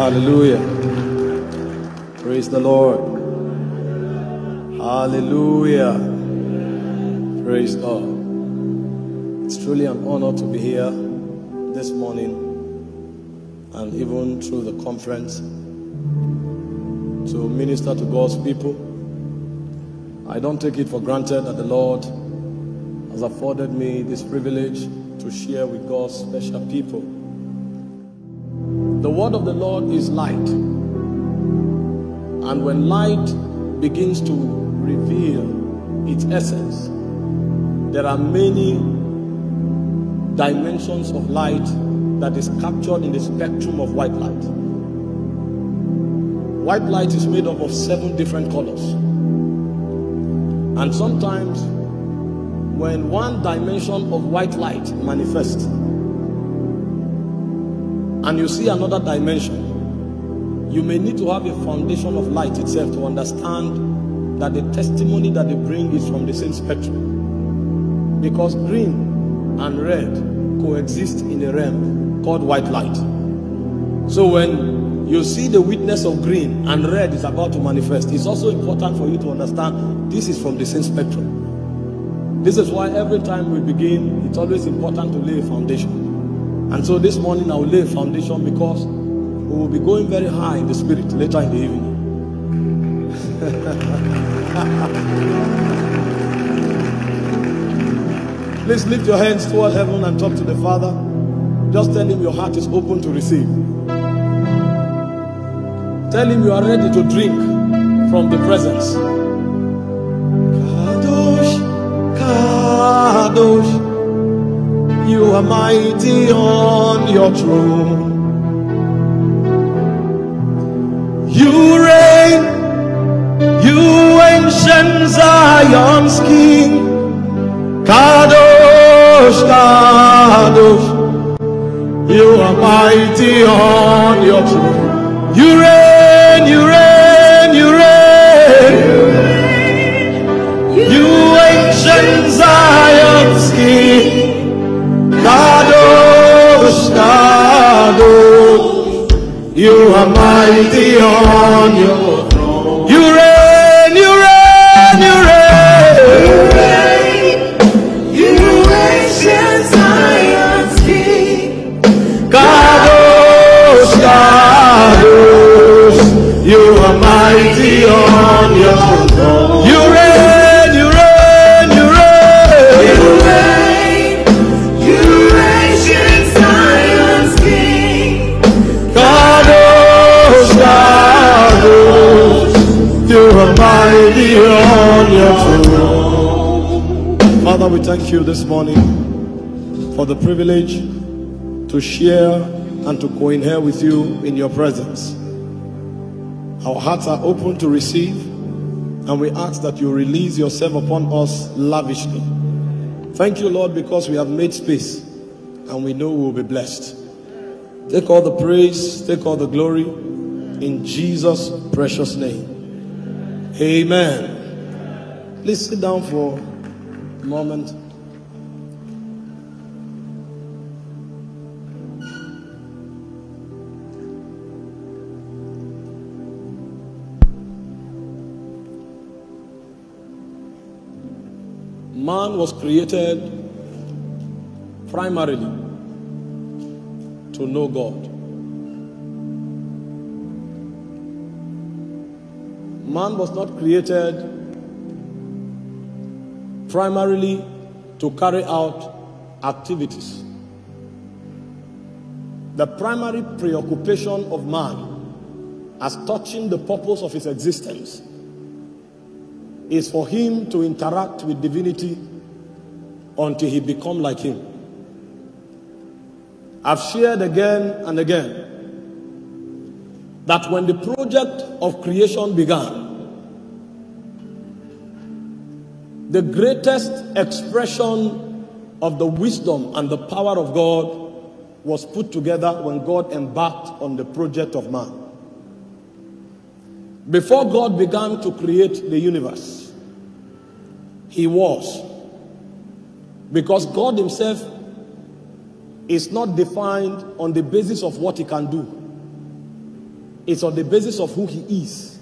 Hallelujah. Praise the Lord. Hallelujah. Praise God. It's truly an honor to be here this morning and even through the conference to minister to God's people. I don't take it for granted that the Lord has afforded me this privilege to share with God's special people. The word of the Lord is light. And when light begins to reveal its essence, there are many dimensions of light that is captured in the spectrum of white light. White light is made up of 7 different colors. And sometimes when one dimension of white light manifests and you see another dimension, you may need to have a foundation of light itself to understand that the testimony that they bring is from the same spectrum. Because green and red coexist in a realm called white light. So when you see the witness of green and red is about to manifest, it's also important for you to understand this is from the same spectrum. This is why every time we begin, it's always important to lay a foundation. And so this morning I will lay a foundation because we will be going very high in the spirit later in the evening. Please lift your hands toward heaven and talk to the Father. Just tell him your heart is open to receive. Tell him you are ready to drink from the presence. Kadosh, Kadosh, you are mighty on your throne. You reign, you ancient Zion's King. Kadosh, Kadosh, you are mighty on your throne. You reign, you reign, you reign. You ancient Zion's King. Kadosh, Kadosh, you are mighty on your throne. You reign, you reign, you reign. You ancient Zion's King. Kadosh, Kadosh, you are mighty on your throne. You reign, you reign, you reign. You reign, you ancient Zion's King. Kadosh, Kadosh, you are mighty on your throne. Father, we thank you this morning for the privilege to share and to co-inherit with you in your presence. Our hearts are open to receive, and we ask that you release yourself upon us lavishly. Thank you, Lord, because we have made space and we know we will be blessed. Take all the praise, take all the glory in Jesus' precious name. Amen. Please sit down for a moment. Man was created primarily to know God. Man was not created primarily to carry out activities. The primary preoccupation of man as touching the purpose of his existence is for him to interact with divinity until he become like him. I've shared again and again that when the project of creation began, the greatest expression of the wisdom and the power of God was put together when God embarked on the project of man. Before God began to create the universe, he was. Because God himself is not defined on the basis of what he can do. It's on the basis of who he is.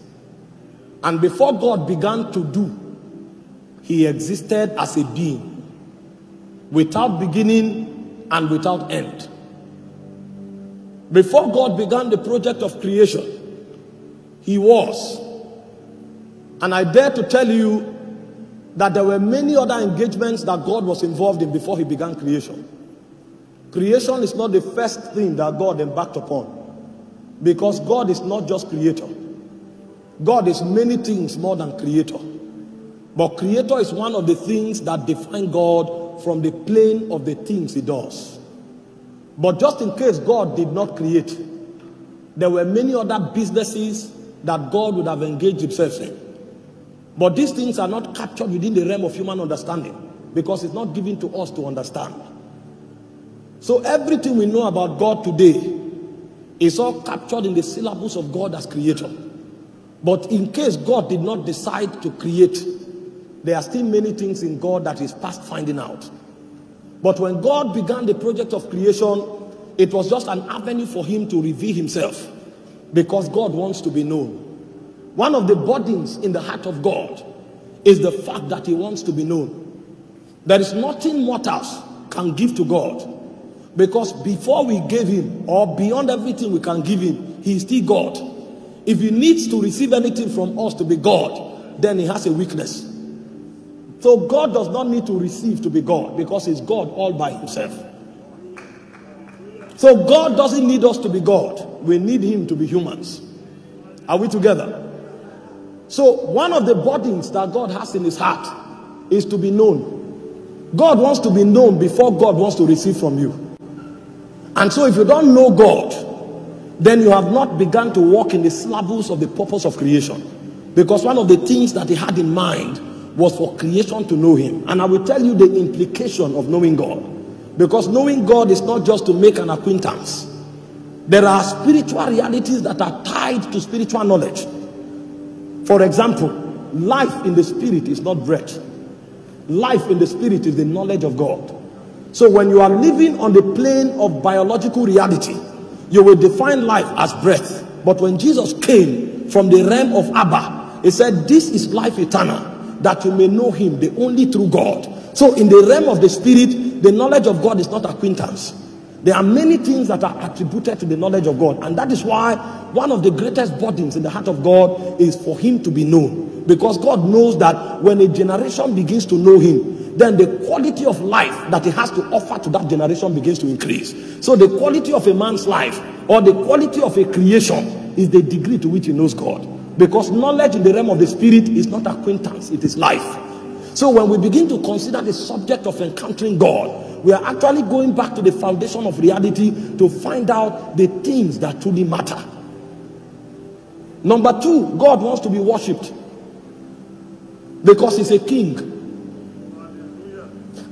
And before God began to do, he existed as a being, without beginning and without end. Before God began the project of creation, he was. And I dare to tell you that there were many other engagements that God was involved in before he began creation. Creation is not the first thing that God embarked upon, because God is not just creator. God is many things more than creator. But creator is one of the things that define God from the plane of the things he does. But just in case God did not create, there were many other businesses that God would have engaged himself in. But these things are not captured within the realm of human understanding, because it's not given to us to understand. So everything we know about God today is all captured in the syllabus of God as creator. But in case God did not decide to create, there are still many things in God that is past finding out. But when God began the project of creation, it was just an avenue for him to reveal himself, because God wants to be known. One of the burdens in the heart of God is the fact that he wants to be known. There is nothing mortals can give to God, because before we gave him, or beyond everything we can give him, he is still God. If he needs to receive anything from us to be God, then he has a weakness. So God does not need to receive to be God, because he's God all by himself. So God doesn't need us to be God. We need him to be humans. Are we together? So one of the burdens that God has in his heart is to be known. God wants to be known before God wants to receive from you. And so if you don't know God, then you have not begun to walk in the syllabus of the purpose of creation. Because one of the things that he had in mind was for creation to know him. And I will tell you the implication of knowing God. Because knowing God is not just to make an acquaintance. There are spiritual realities that are tied to spiritual knowledge. For example, life in the spirit is not breath. Life in the spirit is the knowledge of God. So when you are living on the plane of biological reality, you will define life as breath. But when Jesus came from the realm of Abba, he said, this is life eternal, that you may know him, the only true God. So in the realm of the spirit, the knowledge of God is not acquaintance. There are many things that are attributed to the knowledge of God. And that is why one of the greatest burdens in the heart of God is for him to be known. Because God knows that when a generation begins to know him, then the quality of life that he has to offer to that generation begins to increase. So the quality of a man's life, or the quality of a creation, is the degree to which he knows God. Because knowledge in the realm of the spirit is not acquaintance, it is life. So when we begin to consider the subject of encountering God, we are actually going back to the foundation of reality to find out the things that truly matter. Number two, God wants to be worshipped because he's a king.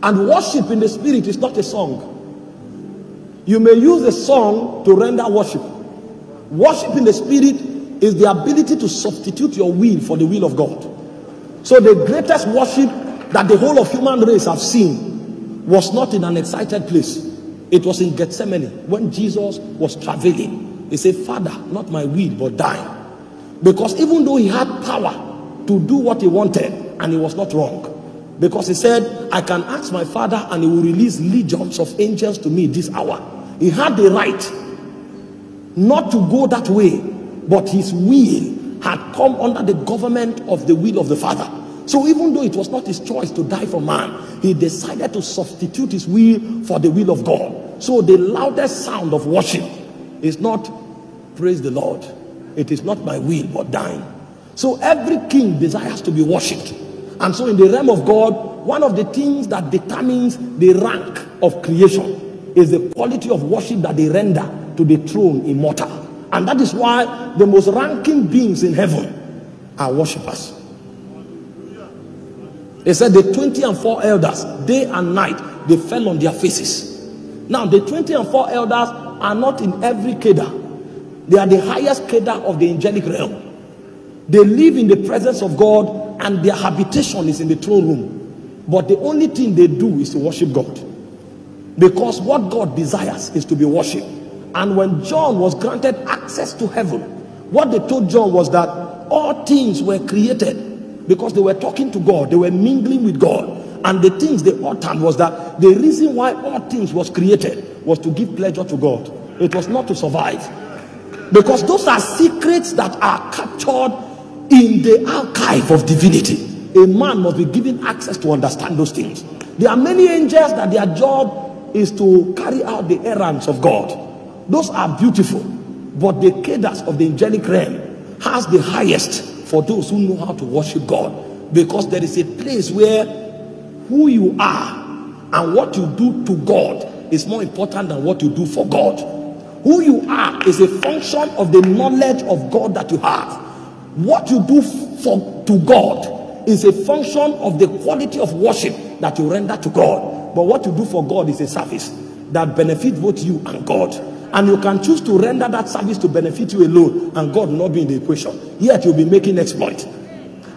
And worship in the spirit is not a song. You may use a song to render worship. Worship in the spirit is the ability to substitute your will for the will of God. So the greatest worship that the whole of human race have seen was not in an excited place. It was in Gethsemane when Jesus was traveling. He said, Father, not my will but thine. Because even though he had power to do what he wanted, and he was not wrong, because he said, I can ask my Father and he will release legions of angels to me this hour. He had the right not to go that way, but his will had come under the government of the will of the Father. So even though it was not his choice to die for man, he decided to substitute his will for the will of God. So the loudest sound of worship is not praise the Lord. It is not my will but thine. So every king desires to be worshipped. And so in the realm of God, one of the things that determines the rank of creation is the quality of worship that they render to the throne immortal. And that is why the most ranking beings in heaven are worshippers. They said the 24 elders, day and night, they fell on their faces. Now the 24 elders are not in every Kedar. They are the highest Kedar of the angelic realm. They live in the presence of God, and their habitation is in the throne room. But the only thing they do is to worship God. Because what God desires is to be worshipped. And when John was granted access to heaven, What they told John was that all things were created because they were talking to God. They were mingling with God. And the things they uttered was that the reason why all things was created was to give pleasure to God. It was not to survive. Because those are secrets that are captured in the archive of divinity. A man must be given access to understand those things. There are many angels that their job is to carry out the errands of God. Those are beautiful. But the cadence of the angelic realm has the highest for those who know how to worship God. Because there is a place where who you are and what you do to God is more important than what you do for God. Who you are is a function of the knowledge of God that you have. What you do to God is a function of the quality of worship that you render to God. But what you do for God is a service that benefits both you and God. And you can choose to render that service to benefit you alone, and God will not be in the equation. Yet you'll be making exploit.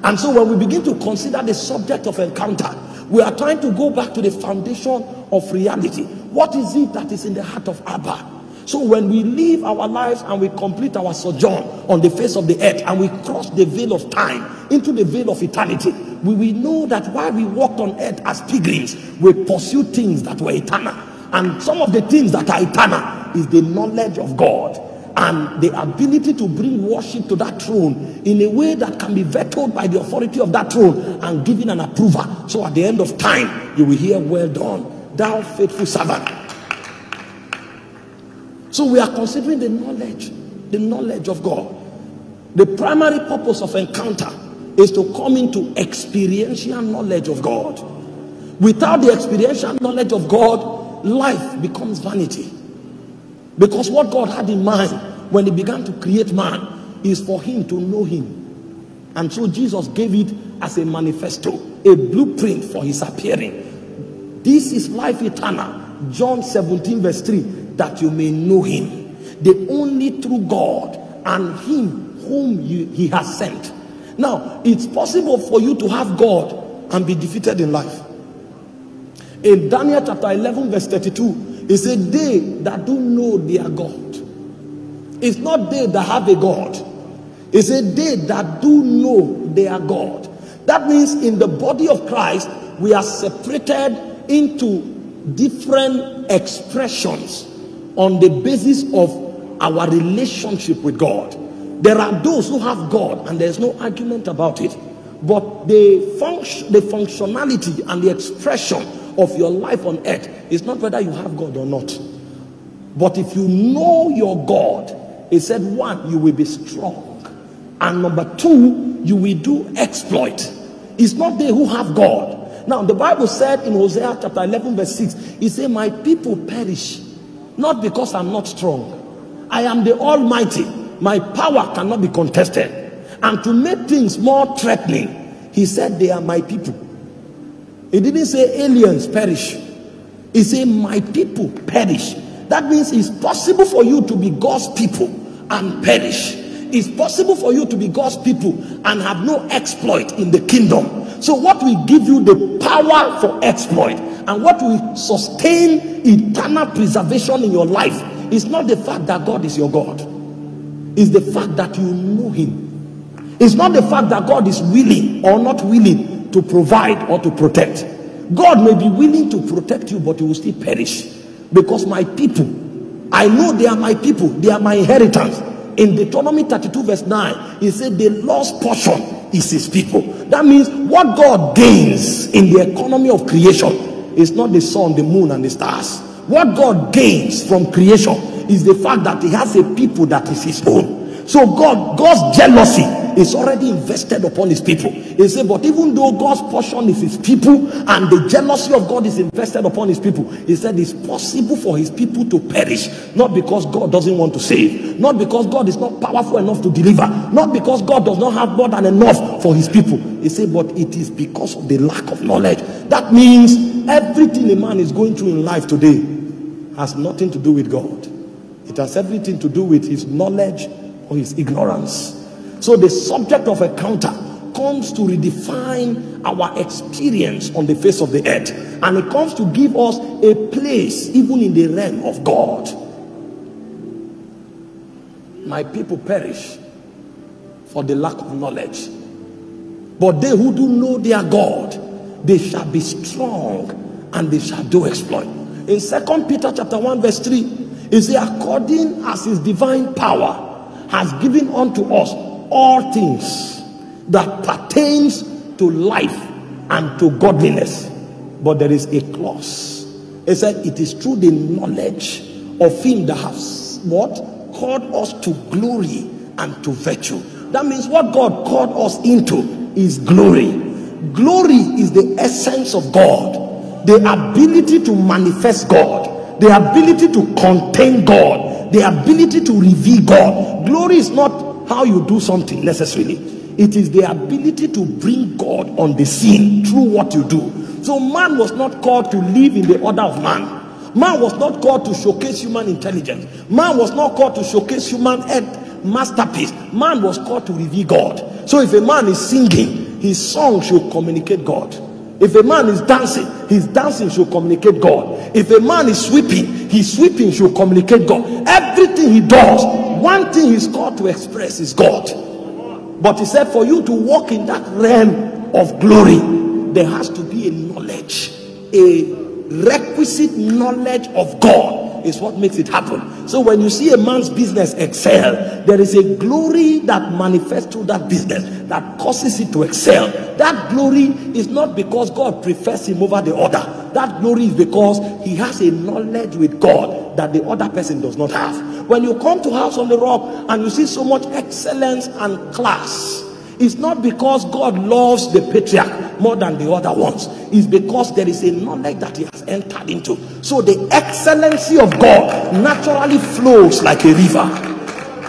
And so when we begin to consider the subject of encounter, we are trying to go back to the foundation of reality. What is it that is in the heart of Abba? So when we live our lives and we complete our sojourn on the face of the earth and we cross the veil of time into the veil of eternity, we will know that while we walked on earth as pilgrims, we pursue things that were eternal. And some of the things that are eternal is the knowledge of God and the ability to bring worship to that throne in a way that can be vetoed by the authority of that throne and given an approval. So at the end of time, you will hear, "Well done, thou faithful servant." So we are considering the knowledge of God. The primary purpose of encounter is to come into experiential knowledge of God. Without the experiential knowledge of God, life becomes vanity. Because what God had in mind when he began to create man is for him to know him. And so Jesus gave it as a manifesto, a blueprint for his appearing. This is life eternal, John 17 verse 3, that you may know him, the only true God, and him whom he has sent. Now, it's possible for you to have God and be defeated in life. In Daniel chapter 11 verse 32, it said, "They that do know their God." It's not they that have a God. It said, "They that do know their God." That means in the body of Christ, we are separated into different expressions on the basis of our relationship with God. There are those who have God, and there's no argument about it. But the functionality and the expression of your life on earth is not whether you have God or not. But if you know your God, it said, one, you will be strong. And number two, you will do exploit. It's not they who have God. Now, the Bible said in Hosea chapter 11 verse 6, it said, "My people perish, not because I'm not strong. I am the Almighty. My power cannot be contested." And to make things more threatening, he said, "They are my people." He didn't say aliens perish. He said, "My people perish." That means it's possible for you to be God's people and perish. It's possible for you to be God's people and have no exploit in the kingdom. So what will give you the power for exploit and what will sustain eternal preservation in your life is not the fact that God is your God. It's the fact that you know him. It's not the fact that God is willing or not willing to provide or to protect. God may be willing to protect you, but you will still perish. Because my people, I know they are my people, they are my inheritance. In Deuteronomy 32 verse 9, he said the lost portion is his people. That means what God gains in the economy of creation is not the sun, the moon, and the stars. What God gains from creation is the fact that he has a people that is his own. So God's jealousy is already invested upon his people. He said, but even though God's portion is his people and the jealousy of God is invested upon his people, he said it's possible for his people to perish. Not because God doesn't want to save, not because God is not powerful enough to deliver, not because God does not have more than enough for his people. He said, but it is because of the lack of knowledge. That means everything a man is going through in life today has nothing to do with God. It has everything to do with his knowledge or his ignorance. So the subject of encounter comes to redefine our experience on the face of the earth, and it comes to give us a place even in the realm of God. My people perish for the lack of knowledge. But they who do know their God, they shall be strong and they shall do exploit. In 2 Peter chapter 1 verse 3, it says, according as his divine power has given unto us all things that pertains to life and to godliness. But there is a clause. It said, it is through the knowledge of him that has what? Called us to glory and to virtue. That means what God called us into is glory. Glory is the essence of God, the ability to manifest God, the ability to contain God, the ability to reveal God. Glory is not how you do something necessarily. It is the ability to bring God on the scene through what you do. So man was not called to live in the order of man. Man was not called to showcase human intelligence. Man was not called to showcase human masterpiece. Man was called to reveal God. So if a man is singing, his song should communicate God. If a man is dancing, his dancing should communicate God. If a man is sweeping, his sweeping should communicate God. Everything he does, one thing he's called to express is God. But he said, for you to walk in that realm of glory, there has to be a knowledge, a requisite knowledge of God is what makes it happen. So when you see a man's business excel, there is a glory that manifests through that business that causes it to excel. That glory is not because God prefers him over the other. That glory is because he has a knowledge with God that the other person does not have. When you come to House on the Rock and you see so much excellence and class, it's not because God loves the patriarch more than the other ones. It's because there is a knowledge that he has entered into. So the excellency of God naturally flows like a river.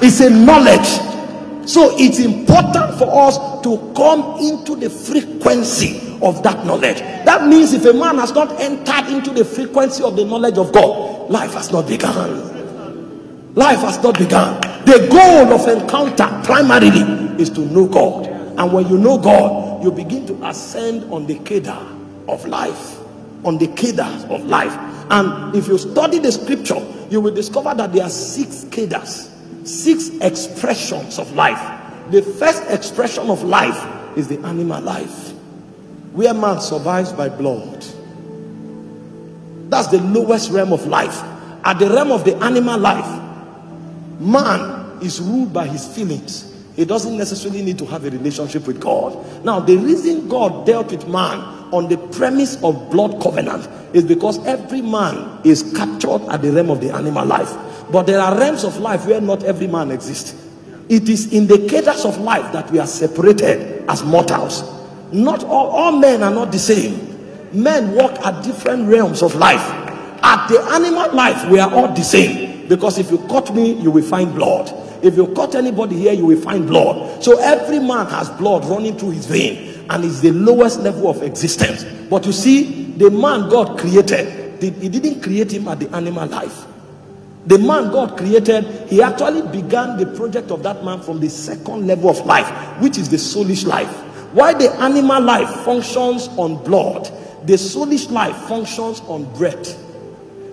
It's a knowledge. So it's important for us to come into the frequency of that knowledge. That means if a man has not entered into the frequency of the knowledge of God, life has not begun. Life has not begun. The goal of encounter primarily is to know God. And when you know God, you begin to ascend on the cadre of life. On the cadre of life. And if you study the scripture, you will discover that there are 6 cadres, 6 expressions of life. The first expression of life is the animal life, where man survives by blood. That's the lowest realm of life. At the realm of the animal life, man is ruled by his feelings. He doesn't necessarily need to have a relationship with God. Now, the reason God dealt with man on the premise of blood covenant is because every man is captured at the realm of the animal life. But there are realms of life where not every man exists. It is in the cadres of life that we are separated as mortals. Not all men are not the same. Men walk at different realms of life. At the animal life, we are all the same. Because if you cut me, you will find blood. If you cut anybody here, you will find blood. So every man has blood running through his vein, and it's the lowest level of existence. But you see, the man God created, he didn't create him at the animal life. The man God created, he actually began the project of that man from the second level of life, which is the soulish life. While the animal life functions on blood, the soulish life functions on breath.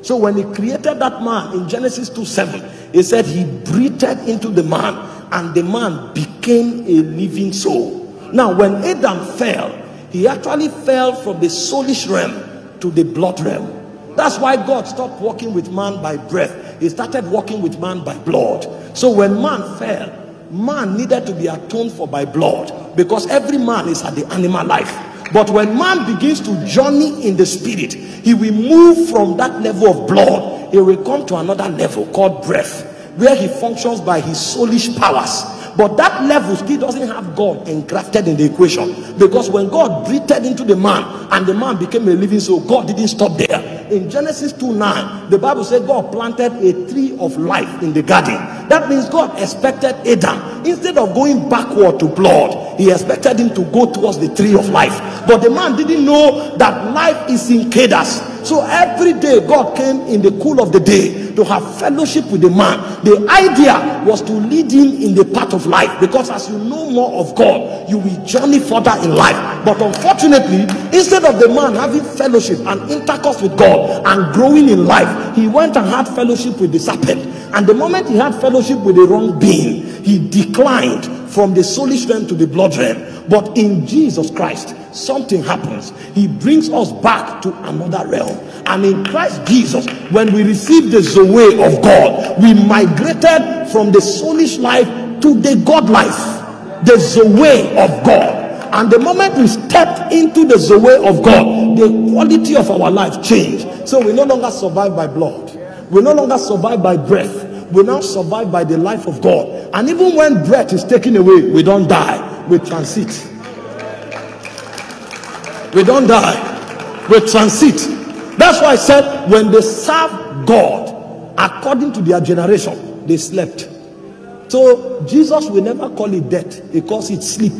So when he created that man in Genesis 2:7, he said he breathed into the man, and the man became a living soul. Now when Adam fell, he actually fell from the soulish realm to the blood realm. That's why God stopped walking with man by breath. He started walking with man by blood. So when man fell, man needed to be atoned for by blood, because every man is at the animal life. But when man begins to journey in the spirit, he will move from that level of blood. He will come to another level called breath, where he functions by his soulish powers. But that level still doesn't have God engrafted in the equation, because when God breathed into the man and the man became a living soul, God didn't stop there. In Genesis 2:9, the Bible said God planted a tree of life in the garden. That means God expected Adam, instead of going backward to blood, he expected him to go towards the tree of life. But the man didn't know that life is in cadres. So every day God came in the cool of the day to have fellowship with the man. The idea was to lead him in the path of life, because as you know more of God, you will journey further in life. But unfortunately, instead of the man having fellowship and intercourse with God and growing in life, he went and had fellowship with the serpent. And the moment he had fellowship with the wrong being, he declined from the soulish realm to the blood realm. But in Jesus Christ, something happens. He brings us back to another realm. And in Christ Jesus, when we received the Zoe of God, we migrated from the soulish life to the God life. The Zoe of God. And the moment we stepped into the Zoe of God, the quality of our life changed. So we no longer survive by blood. We no longer survive by breath. We now survive by the life of God. And even when breath is taken away, we don't die. We transit. We don't die. We transit. That's why I said, when they serve God according to their generation, they slept. So Jesus will never call it death. He calls it sleep.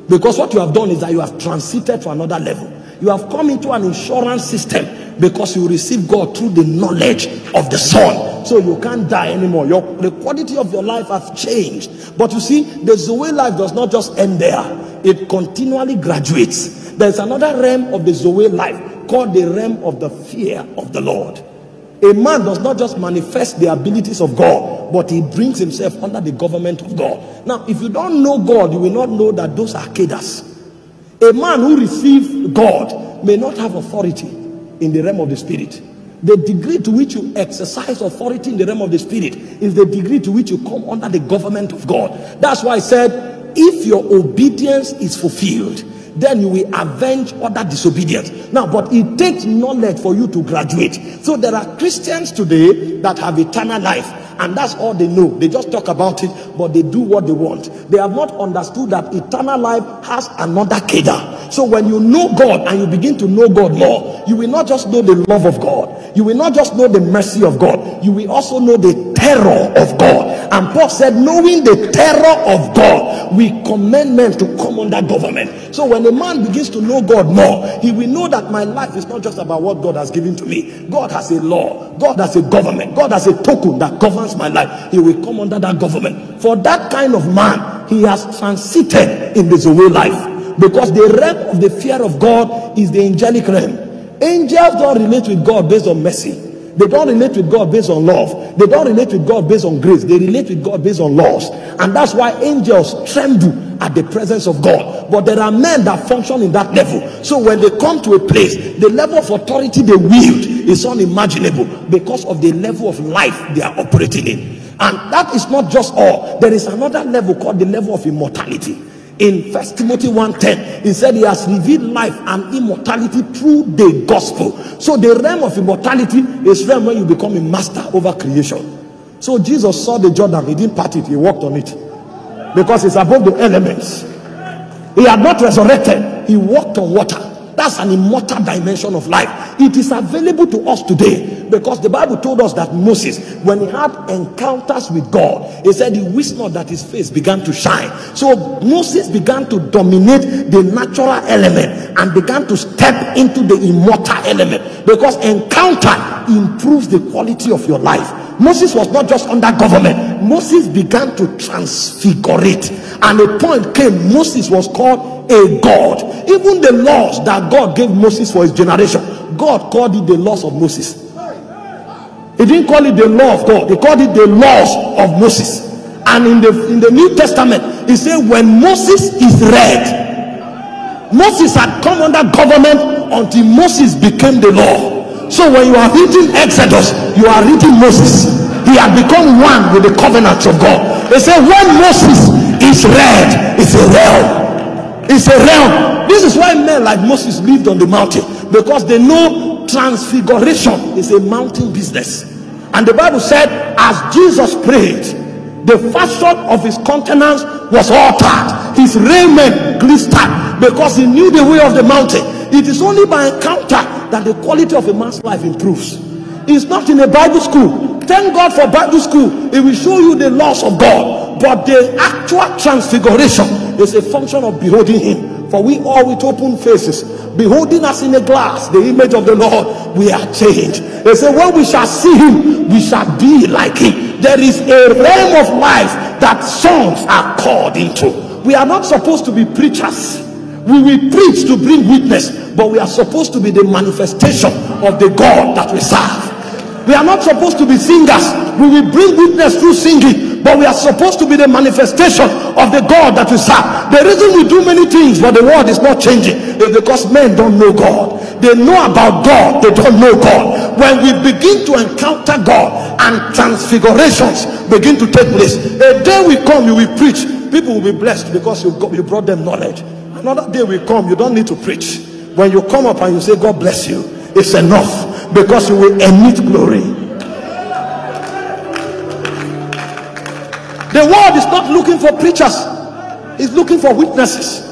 Because what you have done is that you have transited to another level. You have come into an insurance system because you receive God through the knowledge of the Son. So you can't die anymore. The quality of your life has changed. But you see, the Zoe life does not just end there. It continually graduates. There's another realm of the Zoe life called the realm of the fear of the Lord. A man does not just manifest the abilities of God, but he brings himself under the government of God. Now, if you don't know God, you will not know that those are cadres. A man who receives God may not have authority in the realm of the spirit. The degree to which you exercise authority in the realm of the spirit is the degree to which you come under the government of God. That's why I said, if your obedience is fulfilled, then you will avenge other disobedience. Now, but it takes knowledge for you to graduate. So there are Christians today that have eternal life, and that's all they know. They just talk about it, but they do what they want. They have not understood that eternal life has another cadre. So when you know God and you begin to know God more, you will not just know the love of God. You will not just know the mercy of God. You will also know the terror of God. And Paul said, knowing the terror of God, we commend men to come under government. So when a man begins to know God more, he will know that my life is not just about what God has given to me. God has a law. God has a government. God has a token that governs my life. He will come under that government. For that kind of man, he has transited in the Zoe life. Because the realm of the fear of God is the angelic realm. Angels don't relate with God based on mercy. They don't relate with God based on love. They don't relate with God based on grace. They relate with God based on laws. And that's why angels tremble at the presence of God. But there are men that function in that level. So when they come to a place, the level of authority they wield is unimaginable because of the level of life they are operating in. And that is not just all. There is another level called the level of immortality. In 1 Timothy 1:10, he said he has revealed life and immortality through the gospel. So the realm of immortality is realm when you become a master over creation. So Jesus saw the Jordan, he didn't part it, he walked on it. Because it's above the elements. He had not resurrected, he walked on water. That's an immortal dimension of life. It is available to us today because the Bible told us that Moses, when he had encounters with God, he said he wished not that his face began to shine. So Moses began to dominate the natural element and began to step into the immortal element, because encounter improves the quality of your life. Moses was not just under government. Moses began to transfigurate, and a point came, Moses was called a God. Even the laws that God gave Moses for his generation, God called it the laws of Moses. He didn't call it the law of God, he called it the laws of Moses. And in the New Testament, he said when Moses is read, Moses had come under government until Moses became the law. So when you are reading Exodus, you are reading Moses. He had become one with the covenants of God. They say when Moses is read, it's a realm. It's a realm. This is why men like Moses lived on the mountain, because they know transfiguration is a mountain business. And the Bible said as Jesus prayed, the fashion of his countenance was altered, his raiment glistered, because he knew the way of the mountain. It is only by encounter that the quality of a man's life improves. It's not in a Bible school. Thank God for Bible school. It will show you the laws of God. But the actual transfiguration is a function of beholding him. For we all with open faces, beholding us in a glass, the image of the Lord, we are changed. They say when we shall see him, we shall be like him. There is a realm of life that songs are called into. We are not supposed to be preachers. We will preach to bring witness, but we are supposed to be the manifestation of the God that we serve. We are not supposed to be singers. We will bring witness through singing, but we are supposed to be the manifestation of the God that we serve. The reason we do many things but the world is not changing is because men don't know God. They know about God, they don't know God. When we begin to encounter God and transfigurations begin to take place, a day we come, you will preach, people will be blessed because you brought them knowledge. Another day we come, you don't need to preach. When you come up and you say God bless you, it's enough, because you will emit glory. The world is not looking for preachers, it's looking for witnesses.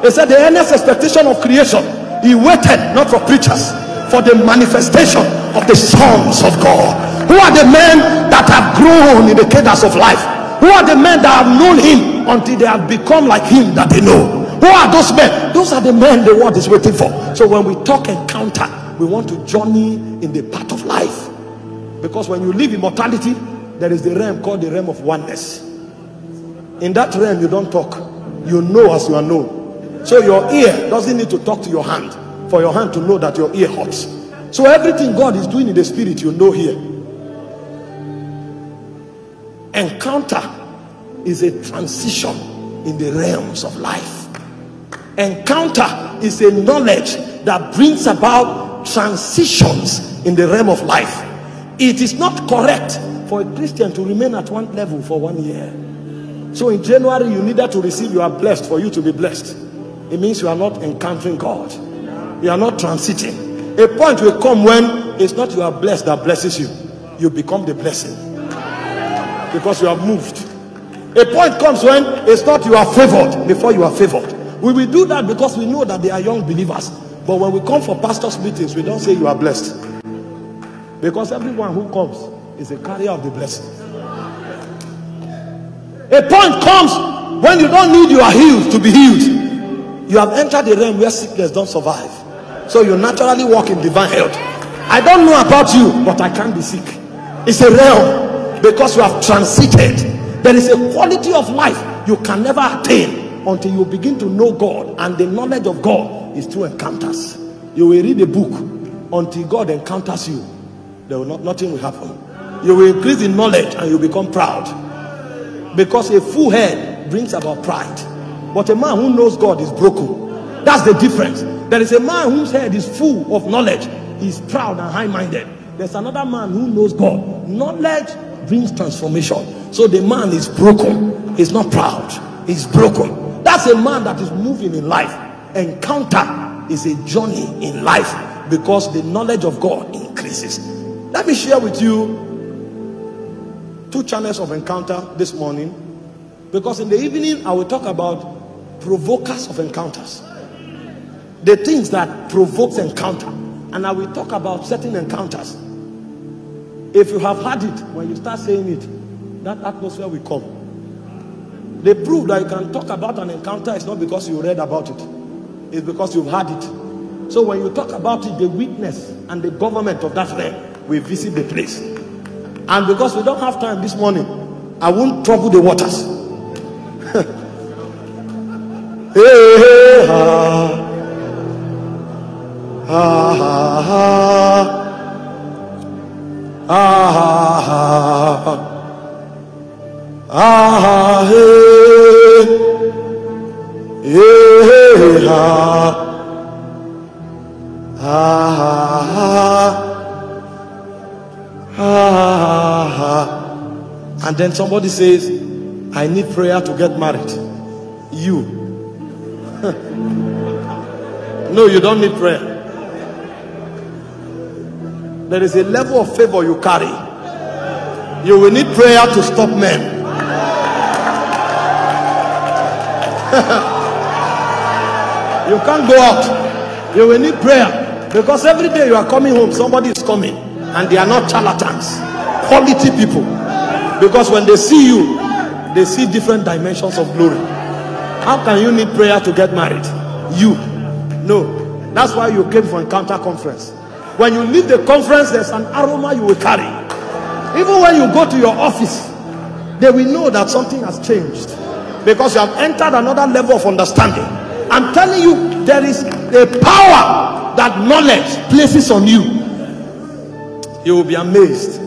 They said the earnest expectation of creation, he waited not for preachers, for the manifestation of the sons of God. Who are the men that have grown in the cadence of life? Who are the men that have known him until they have become like him that they know? Who are those men? Those are the men the world is waiting for. So when we talk encounter, we want to journey in the path of life, because when you live immortality, there is the realm called the realm of oneness. In that realm you don't talk, you know as you are known. So your ear doesn't need to talk to your hand for your hand to know that your ear hurts. So everything God is doing in the spirit, you know here. Encounter is a transition in the realms of life. Encounter is a knowledge that brings about transitions in the realm of life. It is not correct for a Christian to remain at one level for 1 year. So in January you needed to receive, you are blessed for you to be blessed. It means you are not encountering God. You are not transiting. A point will come when it's not you are blessed that blesses you. You become the blessing, because you have moved. A point comes when it's not you are favored before you are favored. We will do that because we know that they are young believers. But when we come for pastors' meetings, we don't say you are blessed, because everyone who comes is a carrier of the blessing. A point comes when you don't need you are healed to be healed. You have entered the realm where sickness don't survive, so you naturally walk in divine health. I don't know about you, but I can't be sick. It's a realm, because you have transited. There is a quality of life you can never attain until you begin to know God, and the knowledge of God is through encounters. You will read a book until God encounters you. There will nothing will happen. You will increase in knowledge and you become proud, because a full head brings about pride, but a man who knows God is broken. That's the difference. There is a man whose head is full of knowledge, he's proud and high-minded. There's another man who knows God. Knowledge brings transformation. So the man is broken, he's not proud, he's broken. That's a man that is moving in life. Encounter is a journey in life, because the knowledge of God increases. Let me share with you 2 channels of encounter this morning, because in the evening I will talk about provokers of encounters, the things that provokes encounter, and I will talk about certain encounters. If you have had it, when you start saying it, that atmosphere will come. They prove that you can talk about an encounter is not because you read about it, it's because you've had it. So when you talk about it, the witness and the government of that realm will visit the place. And because we don't have time this morning, I won't trouble the waters. Hey, hey, ha. Ha, ha, ha. Ha, ha, ha. Ah, hey, hey, ha. Ah, and then somebody says, I need prayer to get married. You. No, you don't need prayer. There is a level of favor you carry. You will need prayer to stop men. You can't go out. You will need prayer, because every day you are coming home, somebody is coming, and they are not charlatans, quality people. Because when they see you, they see different dimensions of glory. How can you need prayer to get married? You. No. That's why you came for Encounter Conference. When you leave the conference, there's an aroma you will carry. Even when you go to your office, they will know that something has changed, because you have entered another level of understanding. I'm telling you, there is a power that knowledge places on you. You will be amazed.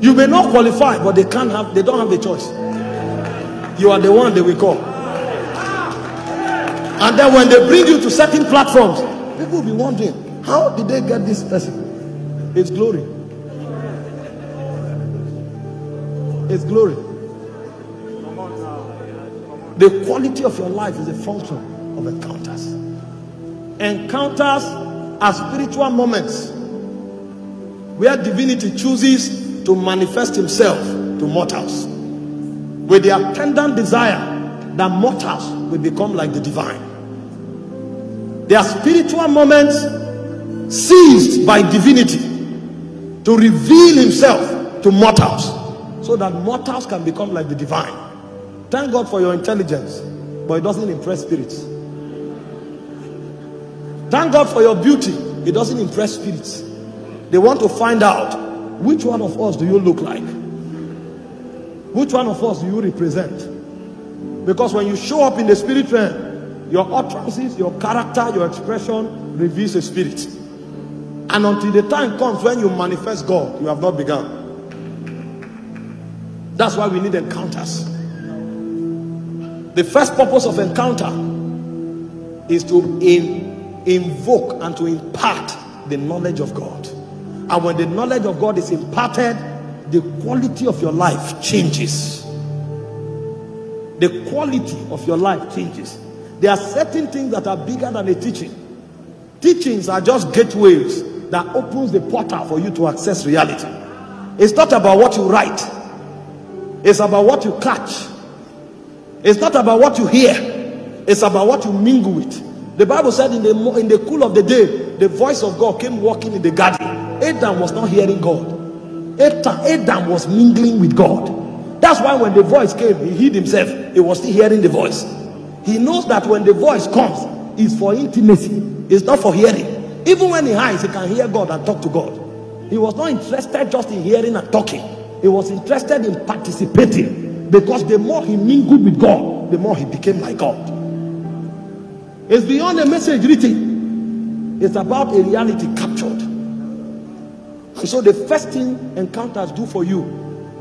You may not qualify, but they don't have a choice. You are the one they will call. And then when they bring you to certain platforms, people will be wondering, how did they get this person? It's glory. It's glory. The quality of your life is a function of encounters. Encounters are spiritual moments where divinity chooses to manifest himself to mortals with the attendant desire that mortals will become like the divine. They are spiritual moments seized by divinity to reveal himself to mortals so that mortals can become like the divine. Thank God for your intelligence, but it doesn't impress spirits. Thank God for your beauty, it doesn't impress spirits. They want to find out, which one of us do you look like? Which one of us do you represent? Because when you show up in the spirit realm, your utterances, your character, your expression reveals a spirit. And until the time comes when you manifest God, you have not begun. That's why we need encounters. The first purpose of encounter is to invoke and to impart the knowledge of God. And when the knowledge of God is imparted, the quality of your life changes. The quality of your life changes. There are certain things that are bigger than a teaching. Teachings are just gateways that opens the portal for you to access reality. It's not about what you write. It's about what you catch. It's not about what you hear. It's about what you mingle with. The Bible said in the cool of the day, the voice of God came walking in the garden. Adam was not hearing God. Adam was mingling with God. That's why when the voice came, he hid himself. He was still hearing the voice. He knows that when the voice comes, it's for intimacy. It's not for hearing. Even when he hides, he can hear God and talk to God. He was not interested just in hearing and talking. He was interested in participating. Because the more he mingled with God, the more he became like God. It's beyond a message written. It's about a reality captured. And so the first thing encounters do for you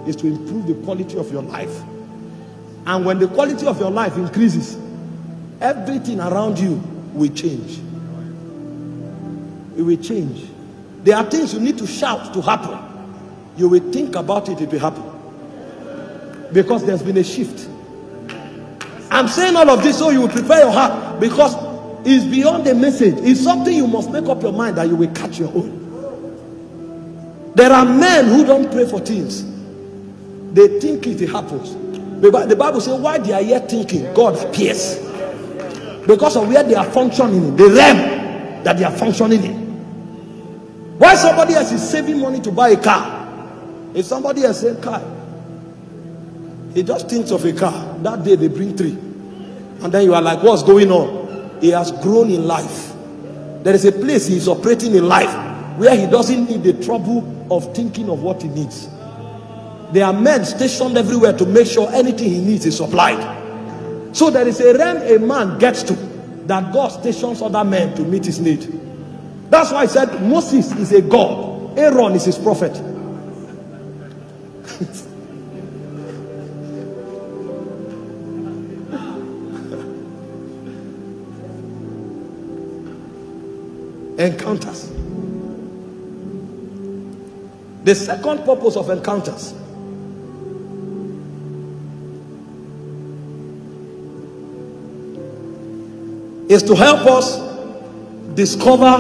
is to improve the quality of your life. And when the quality of your life increases, everything around you will change. It will change. There are things you need to shout to happen. You will think about it, it will happen. Because there's been a shift. I'm saying all of this so you will prepare your heart, because it's beyond the message. It's something you must make up your mind that you will catch your own. There are men who don't pray for things. They think it happens. The Bible says, while they are yet thinking, God appears. Because of where they are functioning in, the realm that they are functioning in. While somebody else is saving money to buy a car, if somebody else says car, he just thinks of a car. That day they bring 3. And then you are like, what's going on? He has grown in life. There is a place he is operating in life where he doesn't need the trouble of thinking of what he needs. There are men stationed everywhere to make sure anything he needs is supplied. So there is a realm a man gets to that God stations other men to meet his need. That's why I said Moses is a God, Aaron is his prophet. Encounters. The second purpose of encounters is to help us discover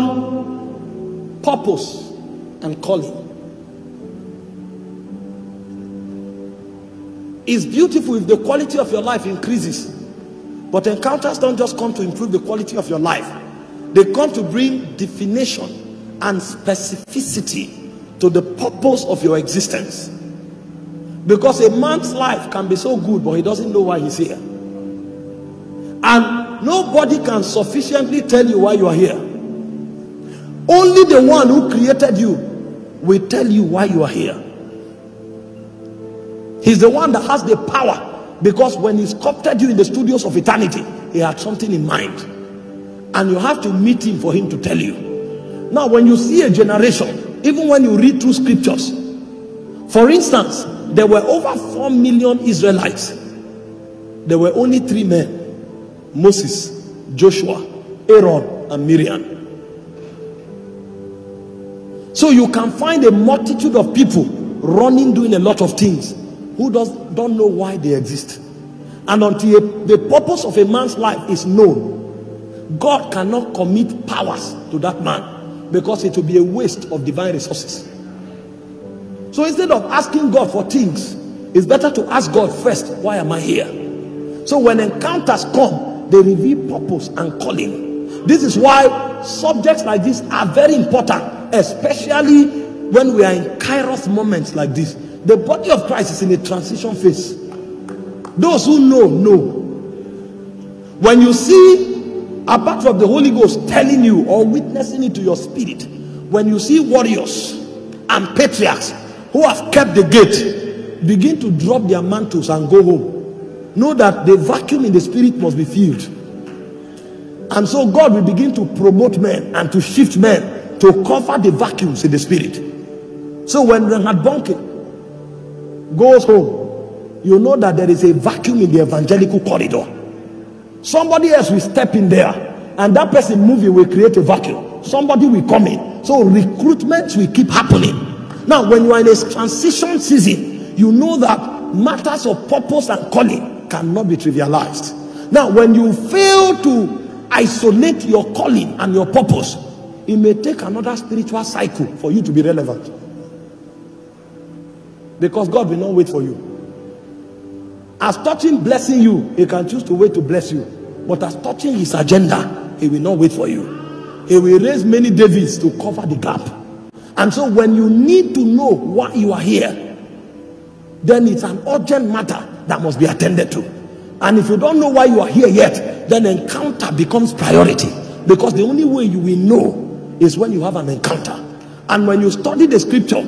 purpose and calling. It's beautiful if the quality of your life increases, but encounters don't just come to improve the quality of your life. They come to bring definition and specificity to the purpose of your existence. Because a man's life can be so good, but he doesn't know why he's here. And nobody can sufficiently tell you why you are here. Only the one who created you will tell you why you are here. He's the one that has the power, because when he sculpted you in the studios of eternity, he had something in mind. And you have to meet him for him to tell you. Now when you see a generation, even when you read through scriptures, For instance, there were over 4 million Israelites. There were only 3 men: Moses, Joshua, Aaron, and Miriam. So you can find a multitude of people running, doing a lot of things, who don't know why they exist. And until the purpose of a man's life is known, God cannot commit powers to that man, because it will be a waste of divine resources. So instead of asking God for things, it's better to ask God first, why am I here? So when encounters come, they reveal purpose and calling. This is why subjects like this are very important, especially when we are in kairos moments like this. The body of Christ is in a transition phase. Those who know. When you see, apart from the Holy Ghost telling you or witnessing it to your spirit, when you see warriors and patriarchs who have kept the gate begin to drop their mantles and go home, know that the vacuum in the spirit must be filled. And so God will begin to promote men and to shift men to cover the vacuums in the spirit. So when Reinhard Bonnke goes home, you know that there is a vacuum in the evangelical corridor. Somebody else will step in there, and that person moving will create a vacuum. Somebody will come in. So recruitment will keep happening. Now, when you are in a transition season, you know that matters of purpose and calling cannot be trivialized. Now, when you fail to isolate your calling and your purpose, it may take another spiritual cycle for you to be relevant. Because God will not wait for you. As touching blessing you, he can choose to wait to bless you. But as touching his agenda, he will not wait for you. He will raise many Davids to cover the gap. And so when you need to know why you are here, then it's an urgent matter that must be attended to. And if you don't know why you are here yet, then encounter becomes priority. Because the only way you will know is when you have an encounter. And when you study the scripture,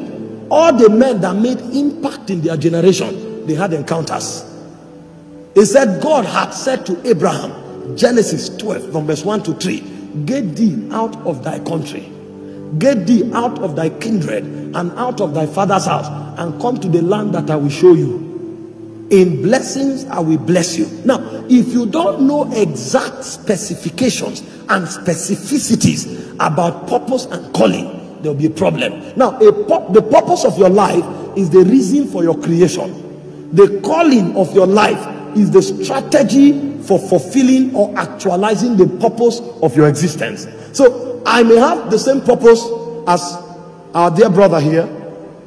all the men that made impact in their generation, they had encounters. He said, God had said to Abraham, Genesis 12 from verse 1 to 3, get thee out of thy country, get thee out of thy kindred and out of thy father's house, and come to the land that I will show you. In blessings I will bless you. Now, if you don't know exact specifications and specificities about purpose and calling, there will be a problem. Now, the purpose of your life is the reason for your creation. The calling of your life is the strategy for fulfilling or actualizing the purpose of your existence. So I may have the same purpose as our dear brother here,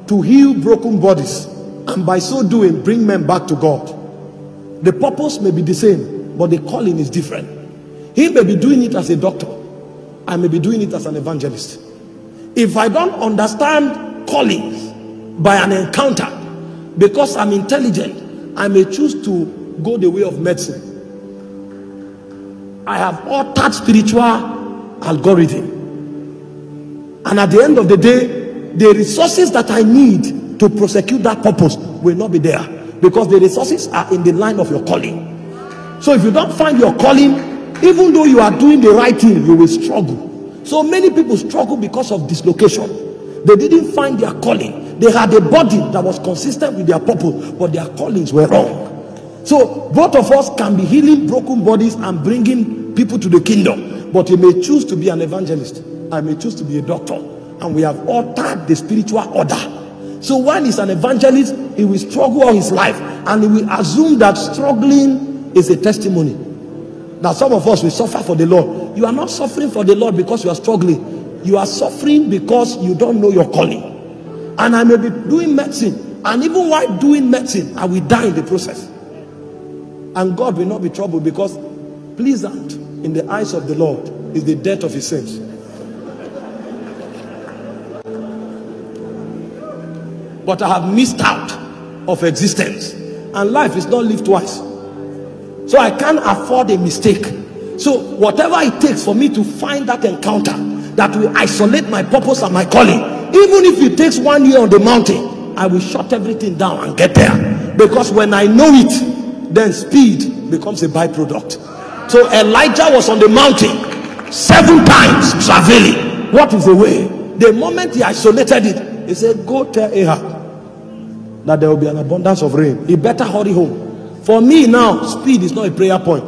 to heal broken bodies, and by so doing bring men back to God. The purpose may be the same, but the calling is different. He may be doing it as a doctor, I may be doing it as an evangelist. If I don't understand callings by an encounter, because I'm intelligent, I may choose to go the way of medicine. I have altered spiritual algorithm, and at the end of the day, the resources that I need to prosecute that purpose will not be there, because the resources are in the line of your calling. So if you don't find your calling, even though you are doing the right thing, you will struggle. So many people struggle because of dislocation. They didn't find their calling. They had a body that was consistent with their purpose, but their callings were wrong. So both of us can be healing broken bodies and bringing people to the kingdom, but you may choose to be an evangelist, I may choose to be a doctor, and we have altered the spiritual order. So when he's an evangelist, he will struggle all his life, and he will assume that struggling is a testimony. Now some of us will suffer for the Lord. You are not suffering for the Lord because you are struggling. You are suffering because you don't know your calling. And I may be doing medicine, and even while doing medicine, I will die in the process. And God will not be troubled, because pleasant in the eyes of the Lord is the death of his saints. But I have missed out of existence, and life is not lived twice. So I can't afford a mistake. So whatever it takes for me to find that encounter that will isolate my purpose and my calling, even if it takes 1 year on the mountain, I will shut everything down and get there. Because when I know it, then speed becomes a byproduct. So Elijah was on the mountain 7 times traveling. What is the way? The moment he isolated it, he said, go tell Ahab that there will be an abundance of rain. He better hurry home. For me now, speed is not a prayer point.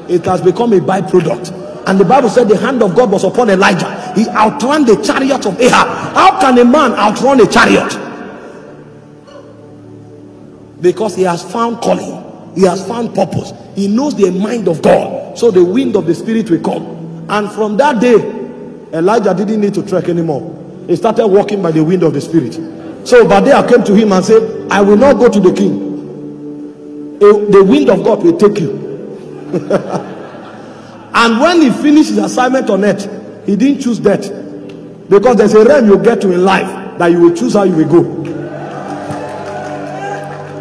It has become a byproduct. And the Bible said the hand of God was upon Elijah. He outran the chariot of Ahab. How can a man outrun a chariot? Because he has found calling. He has found purpose. He knows the mind of God. So the wind of the Spirit will come. And from that day, Elijah didn't need to trek anymore. He started walking by the wind of the Spirit. So Obadiah came to him and said, I will not go to the king. The wind of God will take you. And when he finished his assignment on earth, he didn't choose death. Because there's a realm you get to in life that you will choose how you will go.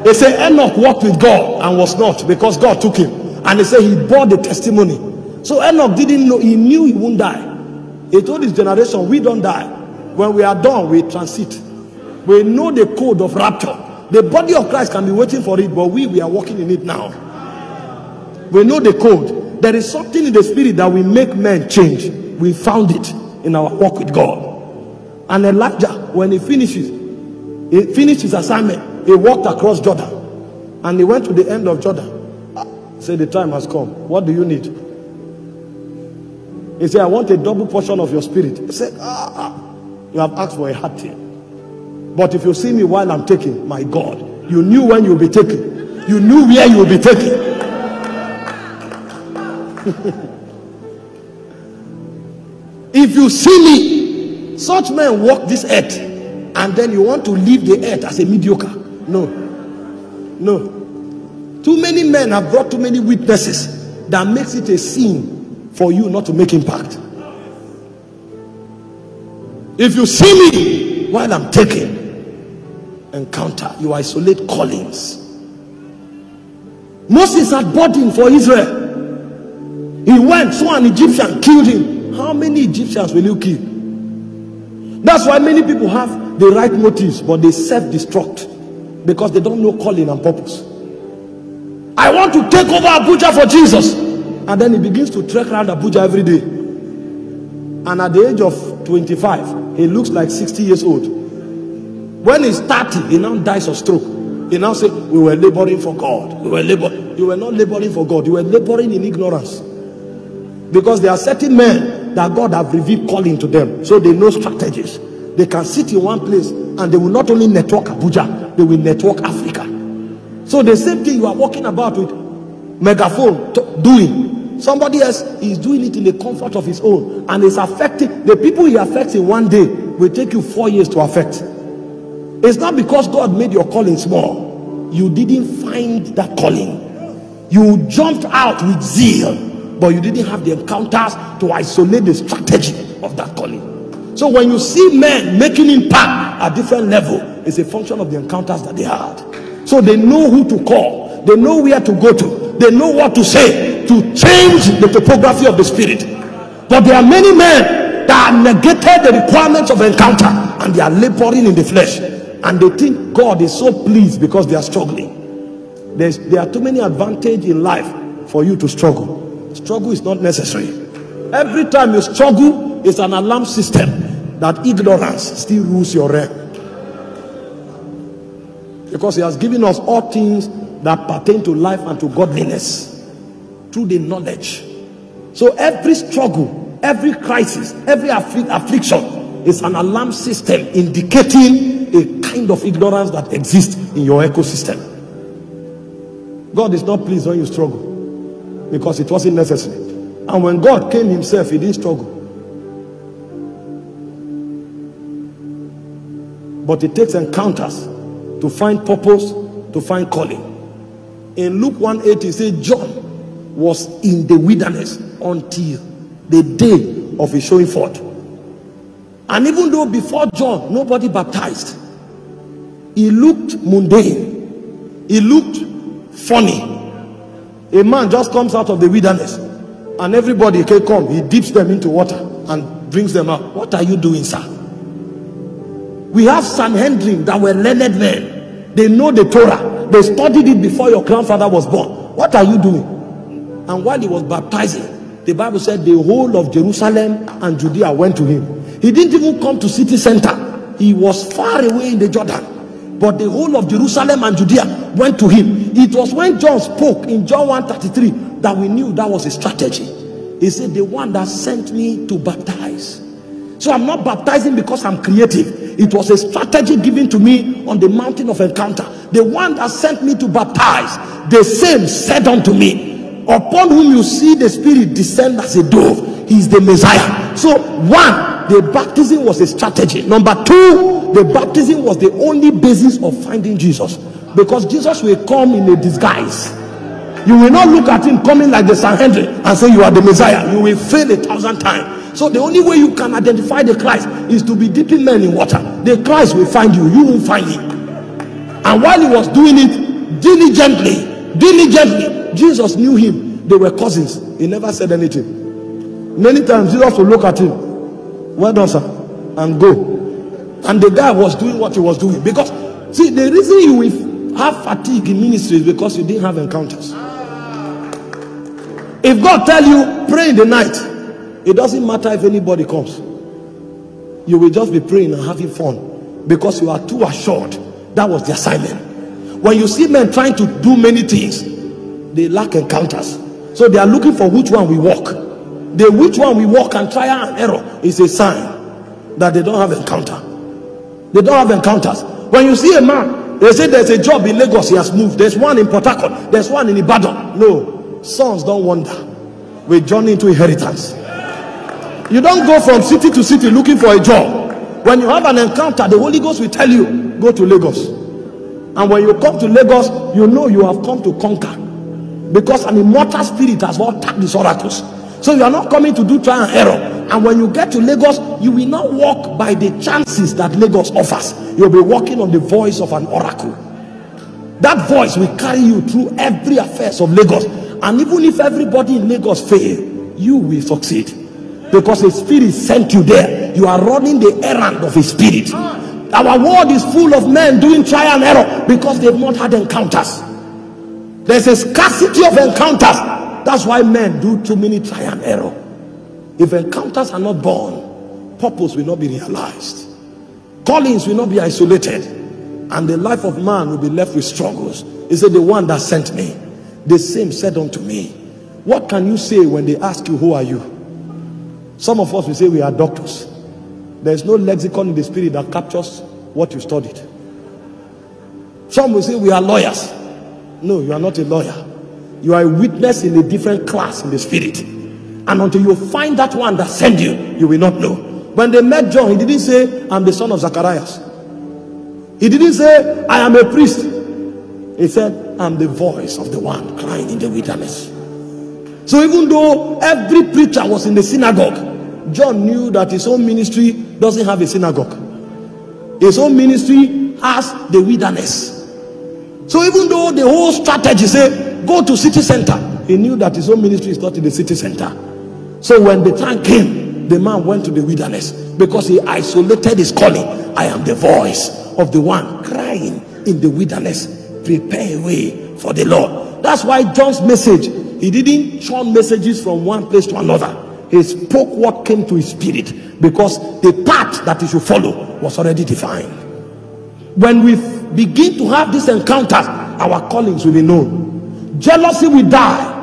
They say Enoch walked with God and was not, because God took him. And they say he bore the testimony. So Enoch didn't know, he knew he wouldn't die. He told his generation, we don't die. When we are done, we transit. We know the code of rapture. The body of Christ can be waiting for it, but we are walking in it now. We know the code. There is something in the spirit that will make men change. We found it in our walk with God. And Elijah, when he finished his assignment, he walked across Jordan. And he went to the end of Jordan. He said, the time has come. What do you need? He said, I want a double portion of your spirit. He said, you have asked for a hard thing. But if you see me while I'm taking, my God, you knew when you'll be taking. You knew where you will be taking. If you see me, such men walk this earth, and then you want to leave the earth as a mediocre. No. No. Too many men have brought too many witnesses that makes it a sin for you not to make impact. If you see me while I'm taking, encounter, you isolate callings. Moses had burden for Israel. He went, saw an Egyptian, killed him. How many Egyptians will you kill? That's why many people have the right motives, but they self-destruct because they don't know calling and purpose. I want to take over Abuja for Jesus. And then he begins to trek around Abuja every day. And at the age of 25, he looks like 60 years old. When he's 30, he now dies of stroke. He now says, we were laboring for God. We were laboring. You were not laboring for God. You were laboring in ignorance. Because there are certain men that God have revealed calling to them. So they know strategies. They can sit in one place and they will not only network Abuja, they will network Africa. So the same thing you are walking about with megaphone doing. Somebody else is doing it in the comfort of his own. And it's affecting. The people he affects in one day will take you 4 years to affect. It's not because God made your calling small. You didn't find that calling. You jumped out with zeal, but you didn't have the encounters to isolate the strategy of that calling. So when you see men making impact at different level, it's a function of the encounters that they had. So they know who to call. They know where to go to. They know what to say to change the topography of the spirit. But there are many men that have negated the requirements of encounter, and they are laboring in the flesh. And they think God is so pleased because they are struggling. There are too many advantages in life for you to struggle. Struggle is not necessary. Every time you struggle, it's an alarm system that ignorance still rules your realm. Because he has given us all things that pertain to life and to godliness through the knowledge. So every struggle, every crisis, every affliction is an alarm system indicating a kind of ignorance that exists in your ecosystem. God is not pleased when you struggle because it wasn't necessary. And when God came himself, he didn't struggle. But it takes encounters to find purpose, to find calling. In Luke 1:8, he said John was in the wilderness until the day of his showing forth. And even though before John nobody baptized, he looked mundane, he looked funny. A man just comes out of the wilderness and everybody can come, he dips them into water and brings them out. What are you doing, sir? We have Sanhedrin that were learned men. They know the Torah. They studied it before your grandfather was born. What are you doing? And while he was baptizing, the Bible said the whole of Jerusalem and Judea went to him. He didn't even come to city center. He was far away in the Jordan. but the whole of Jerusalem and Judea went to him. It was when John spoke in John 1:33 that we knew that was a strategy. He said, the one that sent me to baptize. So I'm not baptizing because I'm creative. It was a strategy given to me on the mountain of encounter. The one that sent me to baptize, the same said unto me, upon whom you see the Spirit descend as a dove, he is the Messiah. So one, the baptism was a strategy. Number two, the baptism was the only basis of finding Jesus, because Jesus will come in a disguise. You will not look at him coming like the Sanhedrin and say you are the Messiah. You will fail 1,000 times. So the only way you can identify the Christ is to be dipping men in water. The Christ will find you. You won't find him. And while he was doing it diligently, Jesus knew him. They were cousins. He never said anything. Many times Jesus will look at him, well done, sir, and go. And the guy was doing what he was doing. Because see, the reason you will have fatigue in ministry is because you didn't have encounters. If God tell you pray in the night, it doesn't matter if anybody comes. You will just be praying and having fun, because you are too assured that was the assignment. When you see men trying to do many things, they lack encounters. So they are looking for which one we walk. The which one we walk and trial and error is a sign that they don't have encounter. They don't have encounters. When you see a man, they say there's a job in Lagos, he has moved. There's one in Port Harcourt. There's one in Ibadan. No, sons don't wander. We journey into inheritance. You don't go from city to city looking for a job. When you have an encounter, the Holy Ghost will tell you, go to Lagos. And when you come to Lagos, you know you have come to conquer, because an immortal spirit has attacked these oracles. So you are not coming to do trial and error. And when you get to Lagos, you will not walk by the chances that Lagos offers. You'll be walking on the voice of an oracle. That voice will carry you through every affairs of Lagos. And even if everybody in Lagos fail, you will succeed, because a spirit sent you there. You are running the errand of a spirit. Our world is full of men doing trial and error because they've not had encounters. There's a scarcity of encounters. That's why men do too many trial and error. If encounters are not born, purpose will not be realized. Callings will not be isolated. And the life of man will be left with struggles. He said, the one that sent me, the same said unto me. What can you say when they ask you, who are you? Some of us will say we are doctors. There is no lexicon in the spirit that captures what you studied. Some will say we are lawyers. No, you are not a lawyer. You are a witness in a different class in the spirit. And until you find that one that sent you, you will not know. When they met John, he didn't say, I'm the son of Zacharias. He didn't say, I am a priest. He said, I'm the voice of the one crying in the wilderness. So even though every preacher was in the synagogue, John knew that his own ministry doesn't have a synagogue. His own ministry has the wilderness. So even though the whole strategy said, go to city center, he knew that his own ministry is not in the city center. So when the time came, the man went to the wilderness, because he isolated his calling. I am the voice of the one crying in the wilderness. Prepare a way for the Lord. That's why John's message, he didn't churn messages from one place to another. He spoke what came to his spirit, because the path that he should follow was already defined. When we begin to have this encounter, our callings will be known. Jealousy will die.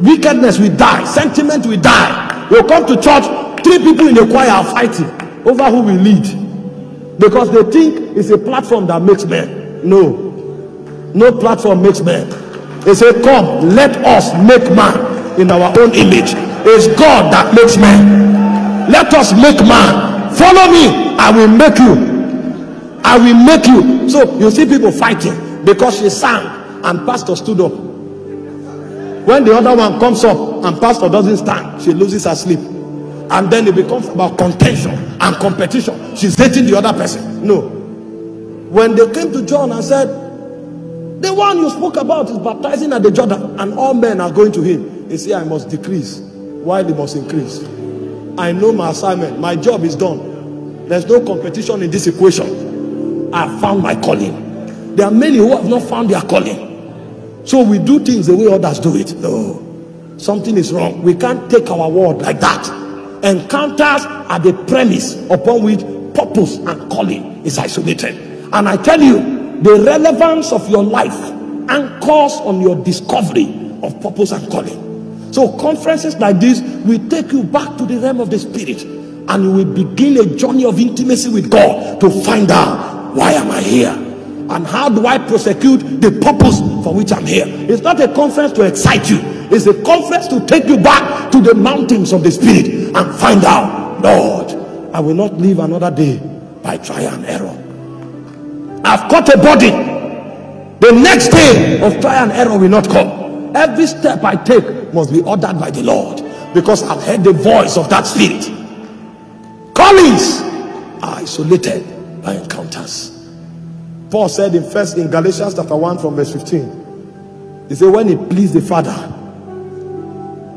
Wickedness will die. Sentiment will die. You'll come to church, 3 people in the choir are fighting over who will lead, because they think it's a platform that makes men. No platform makes men. They say, come, let us make man in our own image. It's God that makes man. Let us make man. Follow me, I will make you. I will make you. So you see people fighting because she sang and pastor stood up. When the other one comes up and pastor doesn't stand, she loses her sleep. And then it becomes about contention and competition. She's hating the other person. No. When they came to John and said, the one you spoke about is baptizing at the Jordan, and all men are going to him, he said, I must decrease while he must increase. I know my assignment. My job is done. There's no competition in this equation. I found my calling. There are many who have not found their calling. So we do things the way others do it. No. Something is wrong. We can't take our word like that. Encounters are the premise upon which purpose and calling is isolated. And I tell you, the relevance of your life anchors on your discovery of purpose and calling. So conferences like this will take you back to the realm of the spirit, and you will begin a journey of intimacy with God to find out, why am I here? And how do I prosecute the purpose for which I'm here? It's not a conference to excite you. It's a conference to take you back to the mountains of the spirit and find out, Lord, I will not live another day by trial and error. I've caught a body. The next day of trial and error will not come. Every step I take must be ordered by the Lord, because I've heard the voice of that spirit. Callings are isolated by encounters. Paul said in Galatians chapter 1 from verse 15, he said, when it pleased the Father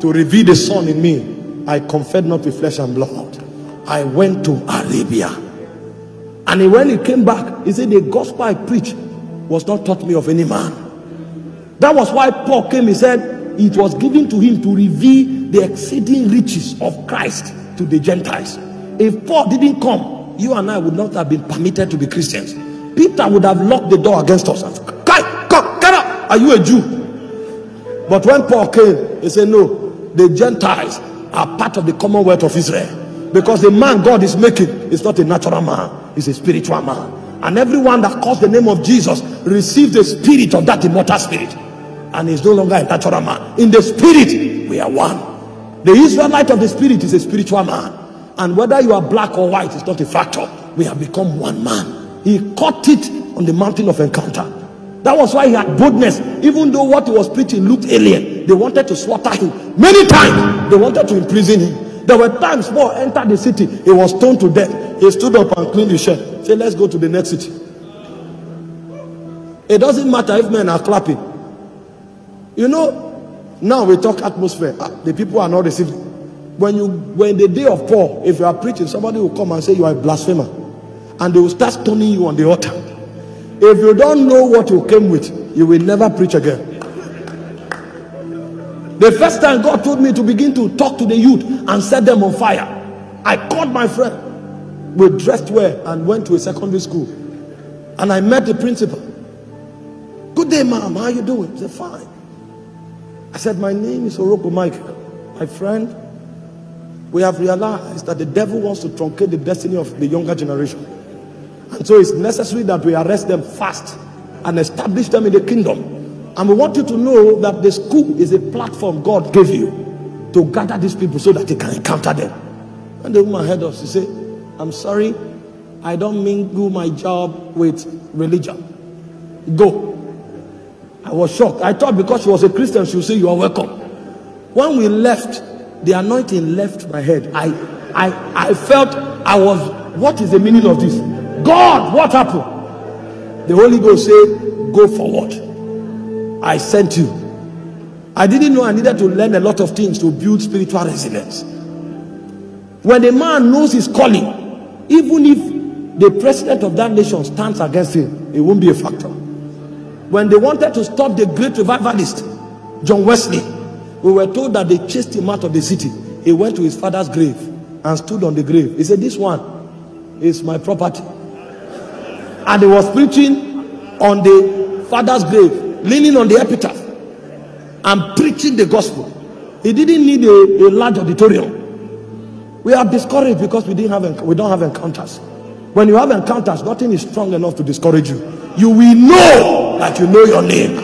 to reveal the Son in me, I conferred not with flesh and blood. I went to Arabia. And when he came back, he said, the gospel I preached was not taught me of any man. That was why Paul came. He said it was given to him to reveal the exceeding riches of Christ to the Gentiles. If Paul didn't come, you and I would not have been permitted to be Christians. Peter would have locked the door against us. Come, get up. Are you a Jew? But when Paul came, he said, no, the Gentiles are part of the commonwealth of Israel. Because the man God is making is not a natural man, he's a spiritual man. And everyone that calls the name of Jesus receives the spirit of that immortal spirit, and is no longer a natural man. In the spirit, we are one. The Israelite of the spirit is a spiritual man. And whether you are black or white is not a factor. We have become one man. He caught it on the mountain of encounter. That was why he had boldness. Even though what he was preaching looked alien, they wanted to slaughter him. Many times they wanted to imprison him. There were times Paul entered the city, he was stoned to death. He stood up and cleaned his shirt, said, let's go to the next city. It doesn't matter if men are clapping. You know, now we talk atmosphere. The people are not receiving. When the day of Paul, if you are preaching, somebody will come and say you are a blasphemer, and they will start stoning you on the altar. If you don't know what you came with, you will never preach again. The first time God told me to begin to talk to the youth and set them on fire, I called my friend. We dressed well and went to a secondary school, and I met the principal. Good day, ma'am, how you doing? He said, fine. I said, my name is Oropo Michael. My friend, we have realized that the devil wants to truncate the destiny of the younger generation. And so it's necessary that we arrest them fast and establish them in the kingdom. And we want you to know that the school is a platform God gave you to gather these people so that you can encounter them. And the woman heard us. She said, I'm sorry, I don't mingle my job with religion. Go. I was shocked. I thought because she was a Christian, she would say, you are welcome. When we left, the anointing left my head. I felt I was, what is the meaning of this? God, what happened? The Holy Ghost said, go forward. I sent you. I didn't know I needed to learn a lot of things to build spiritual resilience. When a man knows his calling, even if the president of that nation stands against him, it won't be a factor. When they wanted to stop the great revivalist, John Wesley, we were told that they chased him out of the city. He went to his father's grave and stood on the grave. He said, this one is my property. And he was preaching on the father's grave, leaning on the epitaph and preaching the gospel. He didn't need a large auditorium. We are discouraged because we don't have encounters. When you have encounters, nothing is strong enough to discourage you. You will know that you know your name,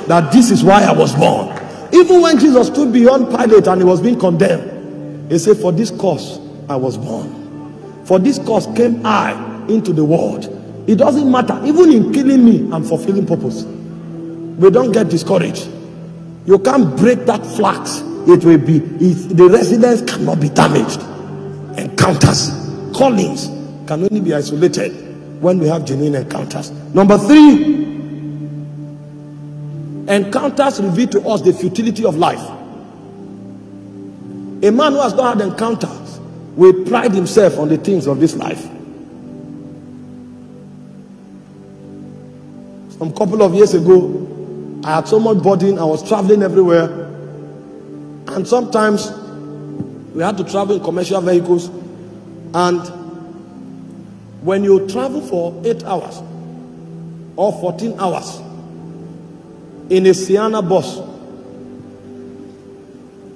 that this is why I was born. Even when Jesus stood beyond Pilate and he was being condemned, he said, for this cause I was born. For this cause came I into the world. It doesn't matter. Even in killing me, I'm fulfilling purpose. We don't get discouraged. You can't break that flax. It will be, the residence cannot be damaged. Encounters, callings can only be isolated when we have genuine encounters. Number 3, encounters reveal to us the futility of life. A man who has not had encounters will pride himself on the things of this life. Some couple of years ago, I had so much burden. I was traveling everywhere, and sometimes we had to travel in commercial vehicles. And when you travel for 8 hours, or 14 hours in a Sienna bus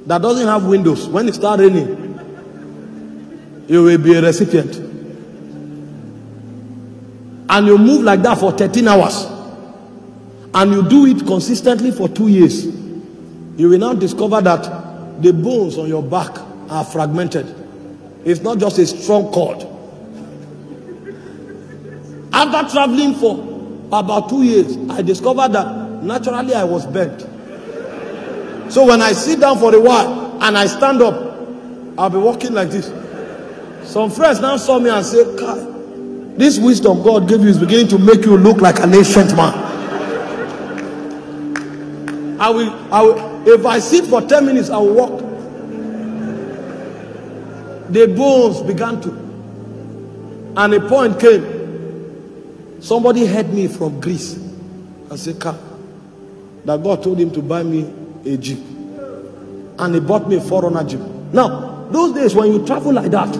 that doesn't have windows, when it starts raining, you will be a recipient. And you move like that for 13 hours, and you do it consistently for 2 years, you will now discover that the bones on your back are fragmented. It's not just a strong cord. After traveling for about 2 years, I discovered that naturally I was bent. So when I sit down for a while and I stand up, I'll be walking like this. Some friends now saw me and said, this wisdom God gave you is beginning to make you look like an ancient man. I will, if I sit for 10 minutes, I will walk. The bones began to. And a point came. Somebody heard me from Greece and said, that God told him to buy me a Jeep. And he bought me a 4Runner Jeep. Now, those days when you travel like that,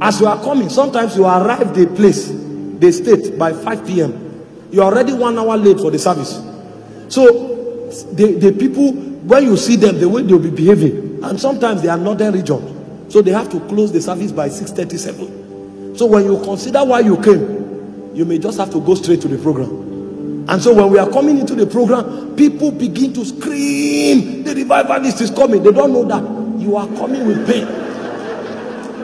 as you are coming, sometimes you arrive the place, the state, by 5 p.m. You're already 1 hour late for the service. So, the people, when you see them, the way they'll be behaving, and sometimes they are northern region, so they have to close the service by 6:37. So when you consider why you came, you may just have to go straight to the program. And so when we are coming into the program, people begin to scream, the revivalist is coming. They don't know that you are coming with pain.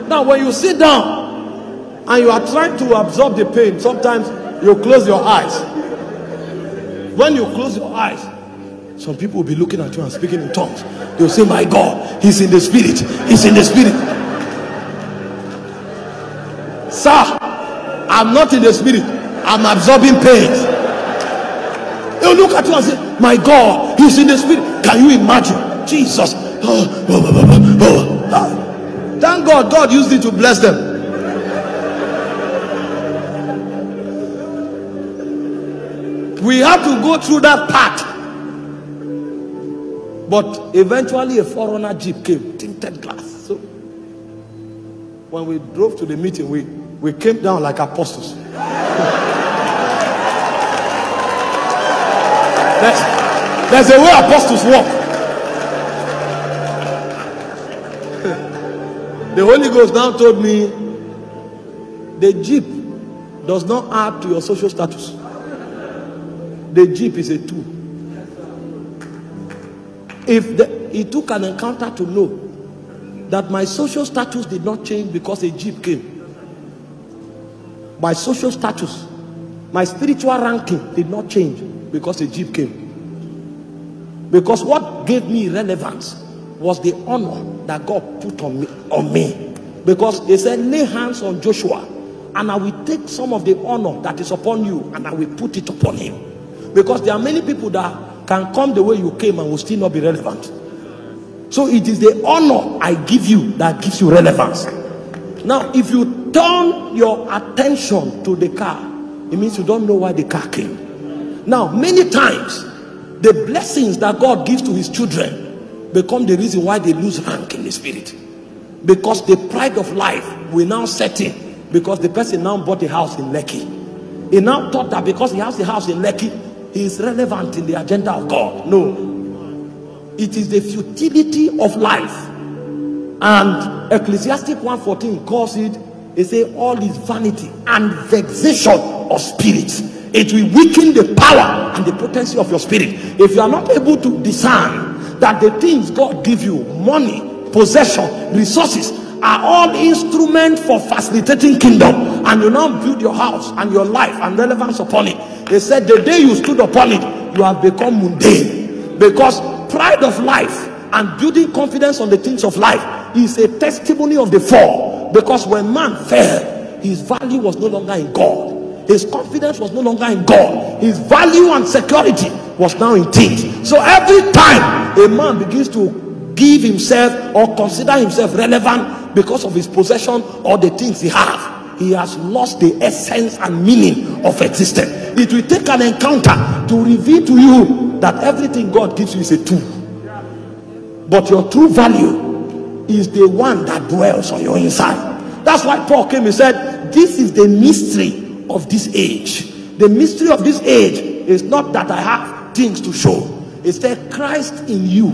Now when you sit down and you are trying to absorb the pain, sometimes you close your eyes. When you close your eyes, some people will be looking at you and speaking in tongues. They'll say, my God, he's in the spirit. He's in the spirit. Sir, I'm not in the spirit. I'm absorbing pains. They'll look at you and say, my God, he's in the spirit. Can you imagine? Jesus. Thank God, God used it to bless them. We have to go through that part. But eventually a 4Runner Jeep came, tinted glass. So when we drove to the meeting, we came down like apostles. There's a way apostles walk. The Holy Ghost now told me the Jeep does not add to your social status. The Jeep is a tool. It took an encounter to know that my social status did not change because a Jeep came. My social status, my spiritual ranking did not change because a Jeep came. Because what gave me relevance was the honor that God put on me. Because they said, lay hands on Joshua and I will take some of the honor that is upon you and I will put it upon him. Because there are many people that can come the way you came and will still not be relevant. So it is the honor I give you that gives you relevance. Now, if you turn your attention to the car, it means you don't know why the car came. Now, many times, the blessings that God gives to his children become the reason why they lose rank in the spirit. Because the pride of life will now set in. Because the person now bought a house in Lekki. He now thought that because he has a house in Lekki, he is relevant in the agenda of God. No. It is the futility of life. And Ecclesiastes 1:14 calls it, it says, all is vanity and vexation of spirit. It will weaken the power and the potency of your spirit. If you are not able to discern that the things God gives you, money, possession, resources, are all instruments for facilitating kingdom, and you now build your house and your life and relevance upon it. They said the day you stood upon it, you have become mundane. Because pride of life and building confidence on the things of life is a testimony of the fall. Because when man fell, his value was no longer in God. His confidence was no longer in God. His value and security was now in things. So every time a man begins to give himself or consider himself relevant because of his possession or the things he has lost the essence and meaning of existence. It will take an encounter to reveal to you that everything God gives you is a tool. But your true value is the one that dwells on your inside. That's why Paul came and said, this is the mystery of this age. The mystery of this age is not that I have things to show. It's that Christ in you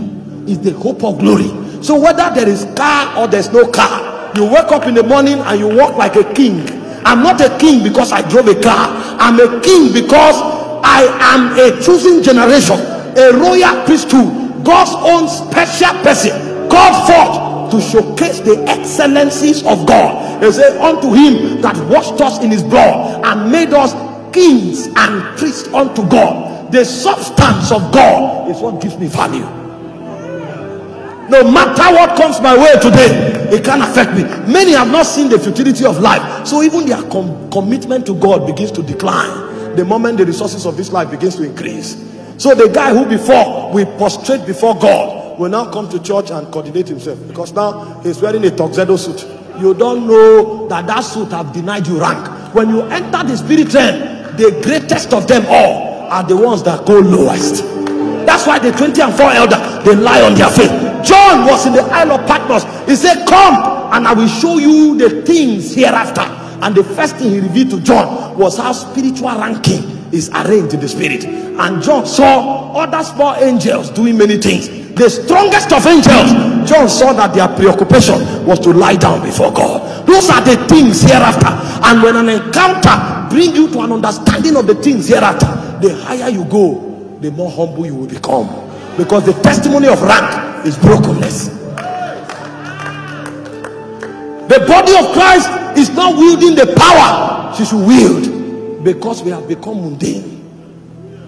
is the hope of glory. So whether there is car or there's no car, you wake up in the morning and you walk like a king. I'm not a king because I drove a car. I'm a king because I am a chosen generation, a royal priesthood, God's own special person, called forth to showcase the excellencies of God. He said, unto him that washed us in his blood and made us kings and priests unto God. The substance of God is what gives me value. No matter what comes my way today, it can't affect me. Many have not seen the futility of life, so even their commitment to God begins to decline the moment the resources of this life begins to increase. So the guy who before we prostrate before God will now come to church and coordinate himself, because now he's wearing a tuxedo suit. You don't know that that suit have denied you rank. When you enter the spirit realm, the greatest of them all are the ones that go lowest. That's why the 20 and 4 elders, they lie on their face. John was in the Isle of Patmos. He said, come and I will show you the things hereafter. And the first thing he revealed to John was how spiritual ranking is arranged in the spirit. And John saw other small angels doing many things. The strongest of angels, John saw that their preoccupation was to lie down before God. Those are the things hereafter. And when an encounter brings you to an understanding of the things hereafter, the higher you go, the more humble you will become, because the testimony of rank is brokenness. The body of Christ is not wielding the power she should wield, because we have become mundane.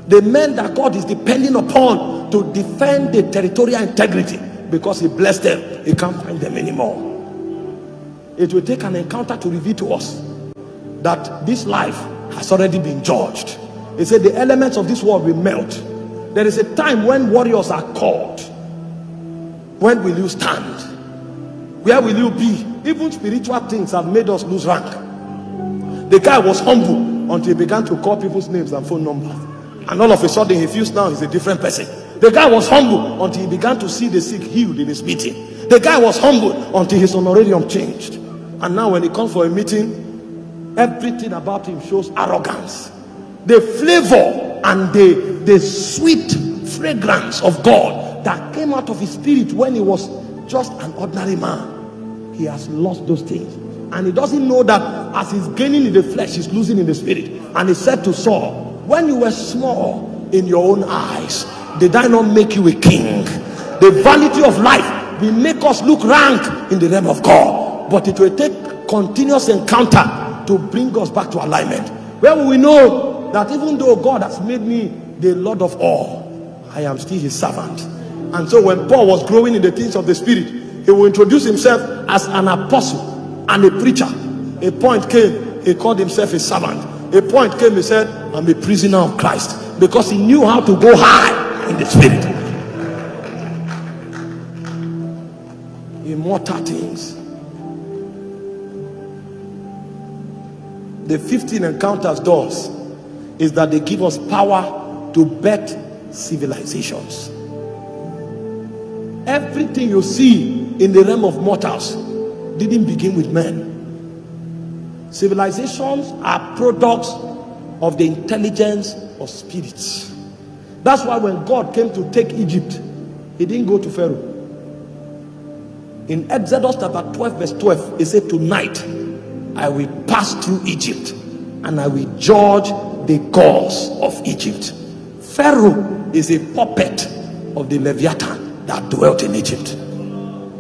The men that God is depending upon to defend the territorial integrity, because he blessed them, he can't find them anymore. It will take an encounter to reveal to us that this life has already been judged. He said the elements of this world will melt. There is a time when warriors are called. When will you stand? Where will you be? Even spiritual things have made us lose rank. The guy was humble until he began to call people's names and phone numbers. And all of a sudden he feels now he's a different person. The guy was humble until he began to see the sick healed in his meeting. The guy was humble until his honorarium changed. And now when he comes for a meeting, everything about him shows arrogance. The flavor and the sweet fragrance of God that came out of his spirit when he was just an ordinary man, he has lost those things. And he doesn't know that as he's gaining in the flesh, he's losing in the spirit. And he said to Saul, when you were small in your own eyes, did I not make you a king? The vanity of life will make us look rank in the realm of God, but it will take continuous encounter to bring us back to alignment. Where will we know that even though God has made me the Lord of all, I am still his servant? And so when Paul was growing in the things of the spirit, he will introduce himself as an apostle and a preacher. A point came, he called himself a servant. A point came, he said, I'm a prisoner of Christ, because he knew how to go high in the spirit. Immortal things. The 15 encounters does is that they give us power to bet civilizations. Everything you see in the realm of mortals didn't begin with men. Civilizations are products of the intelligence of spirits. That's why when God came to take Egypt, he didn't go to Pharaoh. In Exodus chapter 12 verse 12, he said, tonight I will pass through Egypt and I will judge the gods of Egypt. Pharaoh is a puppet of the Leviathan that dwelt in Egypt.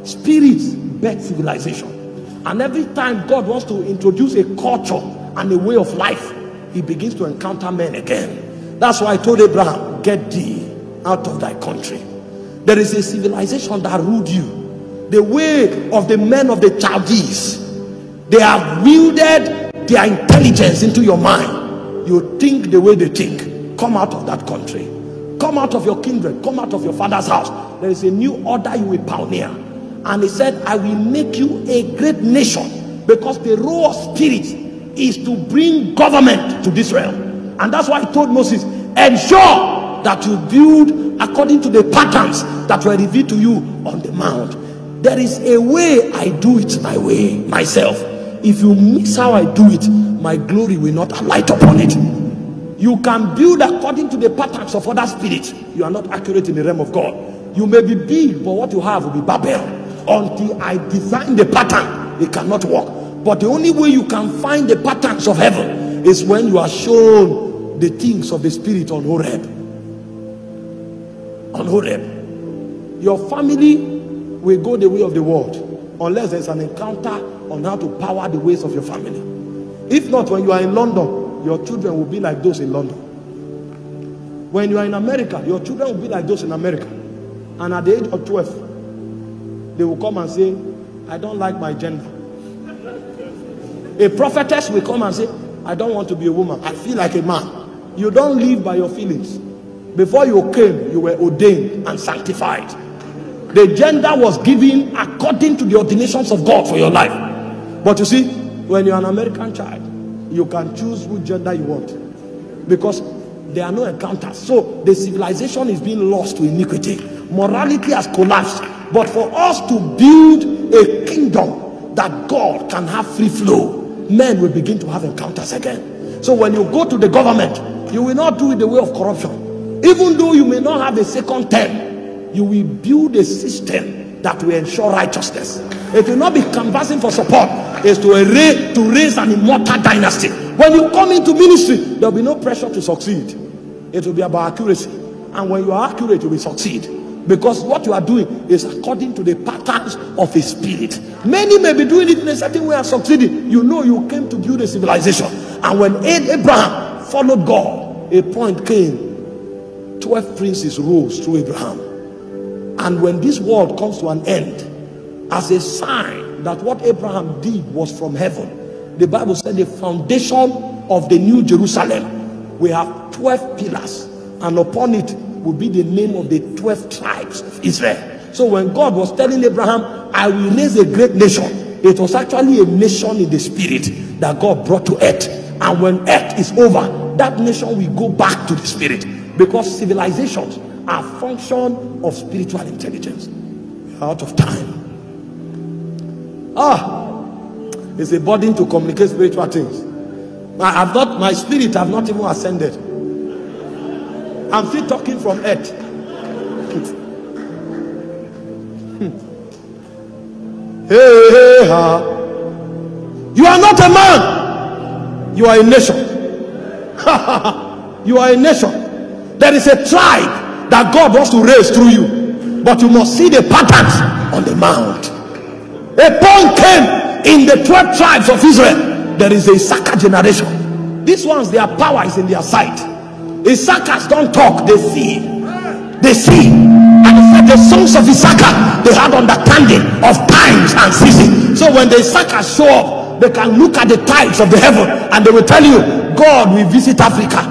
Spirits bet civilization. And every time God wants to introduce a culture and a way of life, he begins to encounter men again. That's why I told Abraham, get thee out of thy country. There is a civilization that ruled you. The way of the men of the Chaldees. They have wielded their intelligence into your mind. You think the way they think. Come out of that country. Come out of your kindred. Come out of your father's house. There is a new order you will pioneer. And he said, I will make you a great nation, because the role of spirit is to bring government to this realm. And that's why I told Moses, ensure that you build according to the patterns that were revealed to you on the mount. There is a way I do it my way, myself. If you miss how I do it, my glory will not alight upon it. You can build according to the patterns of other spirits. You are not accurate in the realm of God. You may be big, but what you have will be Babel. Until I design the pattern, it cannot work. But the only way you can find the patterns of heaven is when you are shown the things of the spirit on Horeb. On Horeb. Your family will go the way of the world unless there's an encounter on how to power the ways of your family. If not, when you are in London, your children will be like those in London. When you are in America, your children will be like those in America. And at the age of 12, they will come and say, I don't like my gender. A prophetess will come and say, I don't want to be a woman. I feel like a man. You don't live by your feelings. Before you came, you were ordained and sanctified. The gender was given according to the ordinations of God for your life. But you see, when you're an American child, you can choose which gender you want. Because there are no encounters. So the civilization is being lost to iniquity. Morality has collapsed. But for us to build a kingdom that God can have free flow, men will begin to have encounters again. So when you go to the government, you will not do it the way of corruption. Even though you may not have a second term, you will build a system that will ensure righteousness. It will not be canvassing for support. It's to raise an immortal dynasty. When you come into ministry, there will be no pressure to succeed. It will be about accuracy. And when you are accurate, you will succeed. Because what you are doing is according to the patterns of a spirit. Many may be doing it in a certain way and succeeding. You know you came to build a civilization. And when Abraham followed God, a point came. 12 princes rose through Abraham. And when this world comes to an end, as a sign that what Abraham did was from heaven, the Bible said the foundation of the new Jerusalem, we have 12 pillars, and upon it will be the name of the 12 tribes of Israel. So when God was telling Abraham, I will raise a great nation, it was actually a nation in the spirit that God brought to earth. And when earth is over, that nation will go back to the spirit, because civilizations are a function of spiritual intelligence. We are out of time. It's a burden to communicate spiritual things. My spirit have not even ascended. I'm still talking from earth. Hey, ha. You are not a man. You are a nation. You are a nation. There is a tribe that God wants to raise through you. But you must see the patterns on the mount. A point came in the 12 tribes of Israel. There is a Issachar generation. These ones, their power is in their sight. Issachars don't talk, they see. They see. And he said the sons of Issachar, they had understanding of times and seasons. So when the Issachars show up, they can look at the tides of the heaven and they will tell you, God will visit Africa.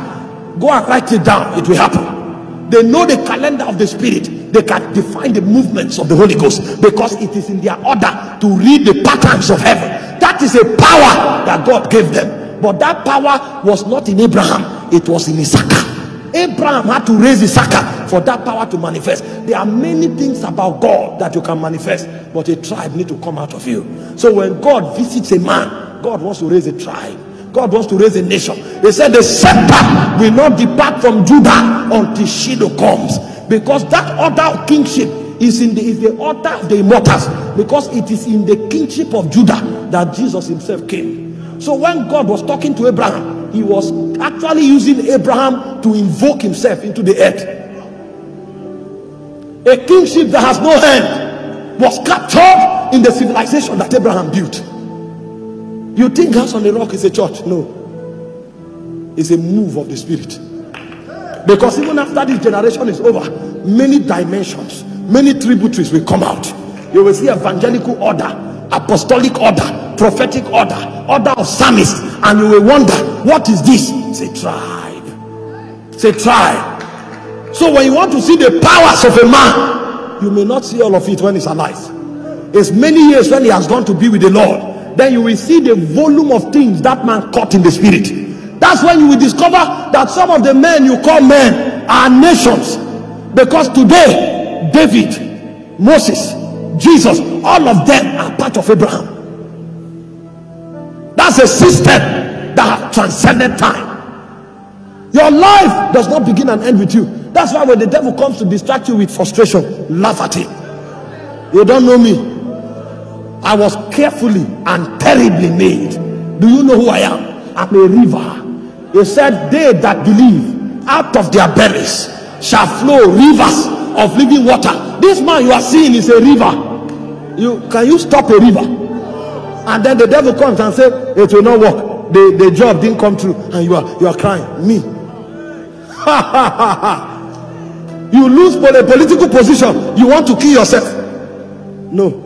Go and write it down, it will happen. They know the calendar of the spirit. They can define the movements of the Holy Ghost, because it is in their order to read the patterns of heaven. That is a power that God gave them. But that power was not in Abraham, it was in Issachar. Abraham had to raise Issachar for that power to manifest. There are many things about God that you can manifest, but a tribe need to come out of you. So when God visits a man, God wants to raise a tribe. God wants to raise a nation. They said the scepter will not depart from Judah until Shiloh comes, because that order of kingship is the order of the immortals, because it is in the kingship of Judah that Jesus himself came. So when God was talking to Abraham, he was actually using Abraham to invoke himself into the earth. A kingship that has no end was captured in the civilization that Abraham built. You think House on the Rock is a church? No. It's a move of the spirit. Because even after this generation is over, many dimensions, many tributaries will come out. You will see evangelical order, apostolic order, prophetic order, order of psalmists, and you will wonder, what is this? It's a tribe. It's a tribe. So when you want to see the powers of a man, you may not see all of it when he's alive. It's many years when he has gone to be with the Lord. Then you will see the volume of things that man caught in the spirit. That's when you will discover that some of the men you call men are nations. Because today, David, Moses, Jesus, all of them are part of Abraham. That's a system that has transcended time. Your life does not begin and end with you. That's why when the devil comes to distract you with frustration, laugh at him. You don't know me. I was carefully and terribly made. Do you know who I am? I'm a river. He said, they that believe, out of their bellies shall flow rivers of living water. This man you are seeing is a river. Can you stop a river? And then the devil comes and says, it will not work. The job didn't come through, and you are crying. Me. You lose a political position. You want to kill yourself. No.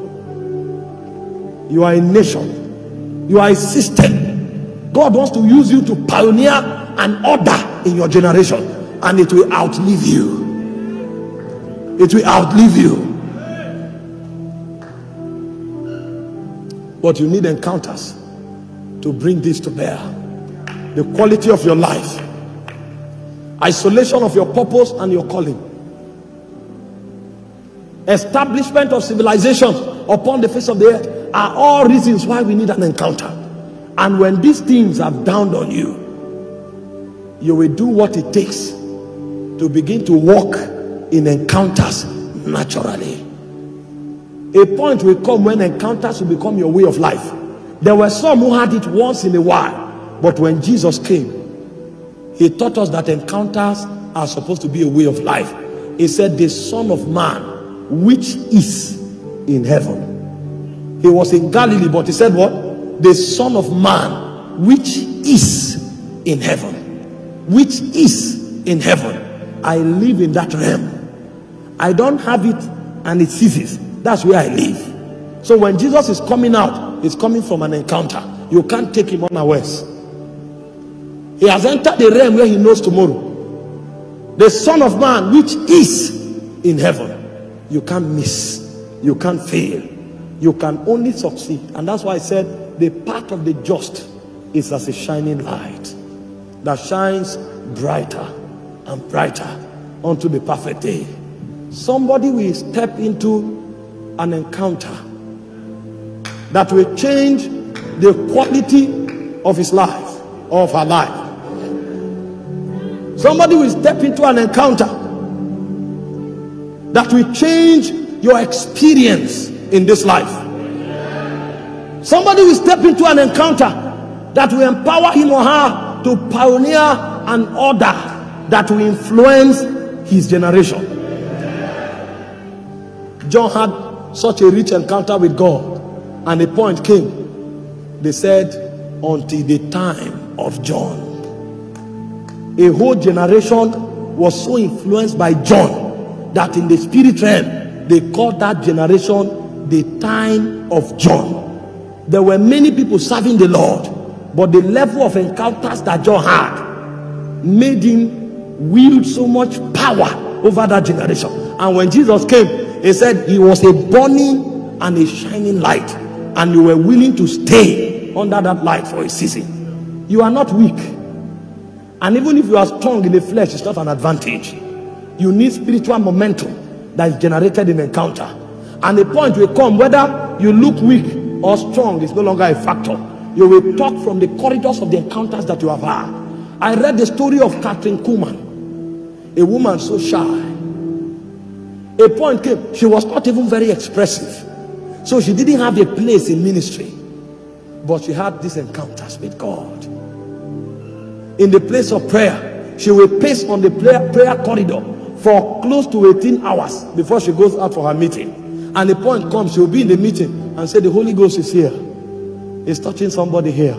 You are a nation. You are a system. God wants to use you to pioneer an order in your generation, and it will outlive you. It will outlive you. But you need encounters to bring this to bear. The quality of your life, isolation of your purpose and your calling, establishment of civilization upon the face of the earth are all reasons why we need an encounter. And when these things have dawned on you, you will do what it takes to begin to walk in encounters naturally. A point will come when encounters will become your way of life. There were some who had it once in a while, but when Jesus came, he taught us that encounters are supposed to be a way of life. He said, the Son of Man which is in heaven. He was in Galilee, but he said what? The Son of Man which is in heaven. Which is in heaven. I live in that realm. I don't have it and it ceases. That's where I live. So when Jesus is coming out, he's coming from an encounter. You can't take him unawares. He has entered the realm where he knows tomorrow. The Son of Man which is in heaven. You can't miss. You can't fail. You can only succeed. And that's why I said the path of the just is as a shining light that shines brighter and brighter unto the perfect day. Somebody will step into an encounter that will change the quality of his life or of her life. Somebody will step into an encounter that will change your experience in this life. Somebody will step into an encounter that will empower him or her to pioneer an order that will influence his generation. John had such a rich encounter with God, and a point came. They said, until the time of John. A whole generation was so influenced by John that in the spirit realm they called that generation the time of John. There were many people serving the Lord, but the level of encounters that John had made him wield so much power over that generation. And when Jesus came, he said he was a burning and a shining light, and you were willing to stay under that light for a season. You are not weak, and even if you are strong in the flesh, it's not an advantage. You need spiritual momentum that is generated in encounter, and the point will come whether you look weak or strong is no longer a factor. You will talk from the corridors of the encounters that you have had. I read the story of Catherine Kuhlman, a woman so shy. A point came, she was not even very expressive, so she didn't have a place in ministry, but she had these encounters with God. In the place of prayer, she will pace on the prayer corridor for close to 18 hours before she goes out for her meeting. And the point comes, she will be in the meeting and say, the Holy Ghost is here, is touching somebody here.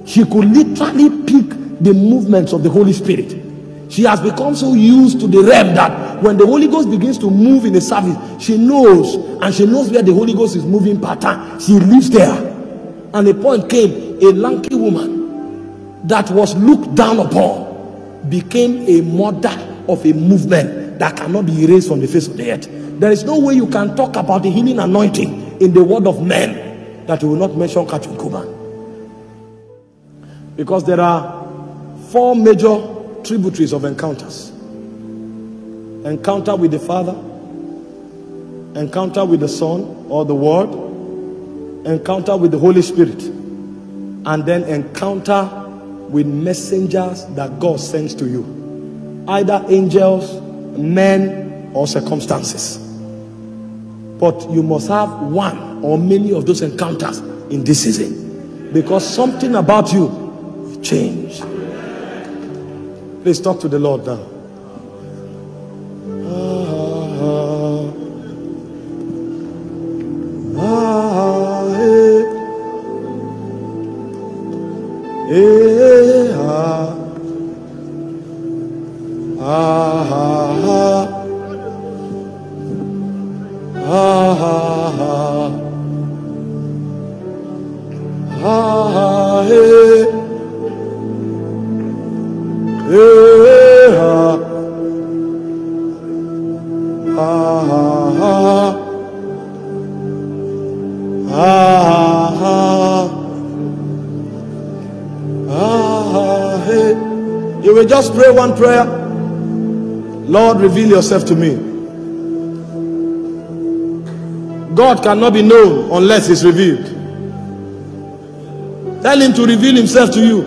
She could literally pick the movements of the Holy Spirit. She has become so used to the realm that when the Holy Ghost begins to move in a service, she knows, and she knows where the Holy Ghost is moving pattern. She lives there. And the point came, a lanky woman that was looked down upon became a mother of a movement that cannot be erased from the face of the earth. There is no way you can talk about the healing anointing in the word of men that you will not mention Catherine Kuhlman. Because there are 4 major tributaries of encounters: encounter with the Father, encounter with the Son or the Word, encounter with the Holy Spirit, and then encounter with messengers that God sends to you, either angels, men, or circumstances. But you must have one or many of those encounters in this season, because something about you will change. Please talk to the Lord now. You will just pray one prayer. Lord, reveal yourself to me. God cannot be known unless he's revealed. Tell him to reveal himself to you.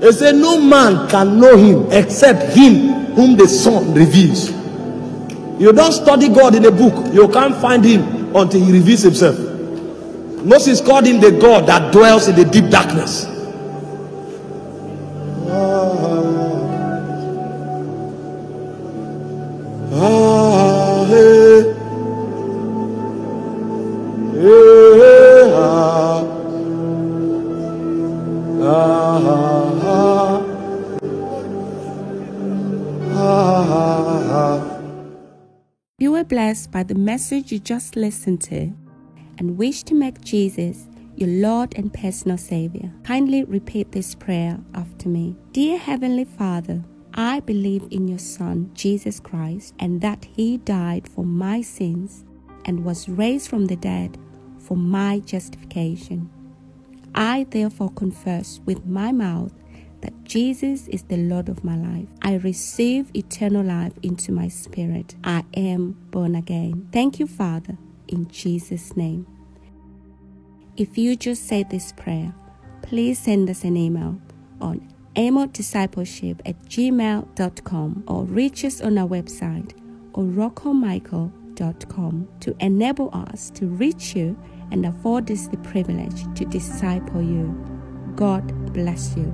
He said, no man can know him except him whom the Son reveals. You don't study God in a book, you can't find him until he reveals himself. Moses called him the God that dwells in the deep darkness. You were blessed by the message you just listened to and wish to make Jesus your Lord and personal Savior. Kindly repeat this prayer after me. Dear Heavenly Father, I believe in your Son, Jesus Christ, and that he died for my sins and was raised from the dead for my justification. I therefore confess with my mouth that Jesus is the Lord of my life. I receive eternal life into my spirit. I am born again. Thank you, Father, in Jesus' name. If you just said this prayer, please send us an email on amodiscipleship@gmail.com or reach us on our website orocomichael.com to enable us to reach you and afford us the privilege to disciple you. God bless you.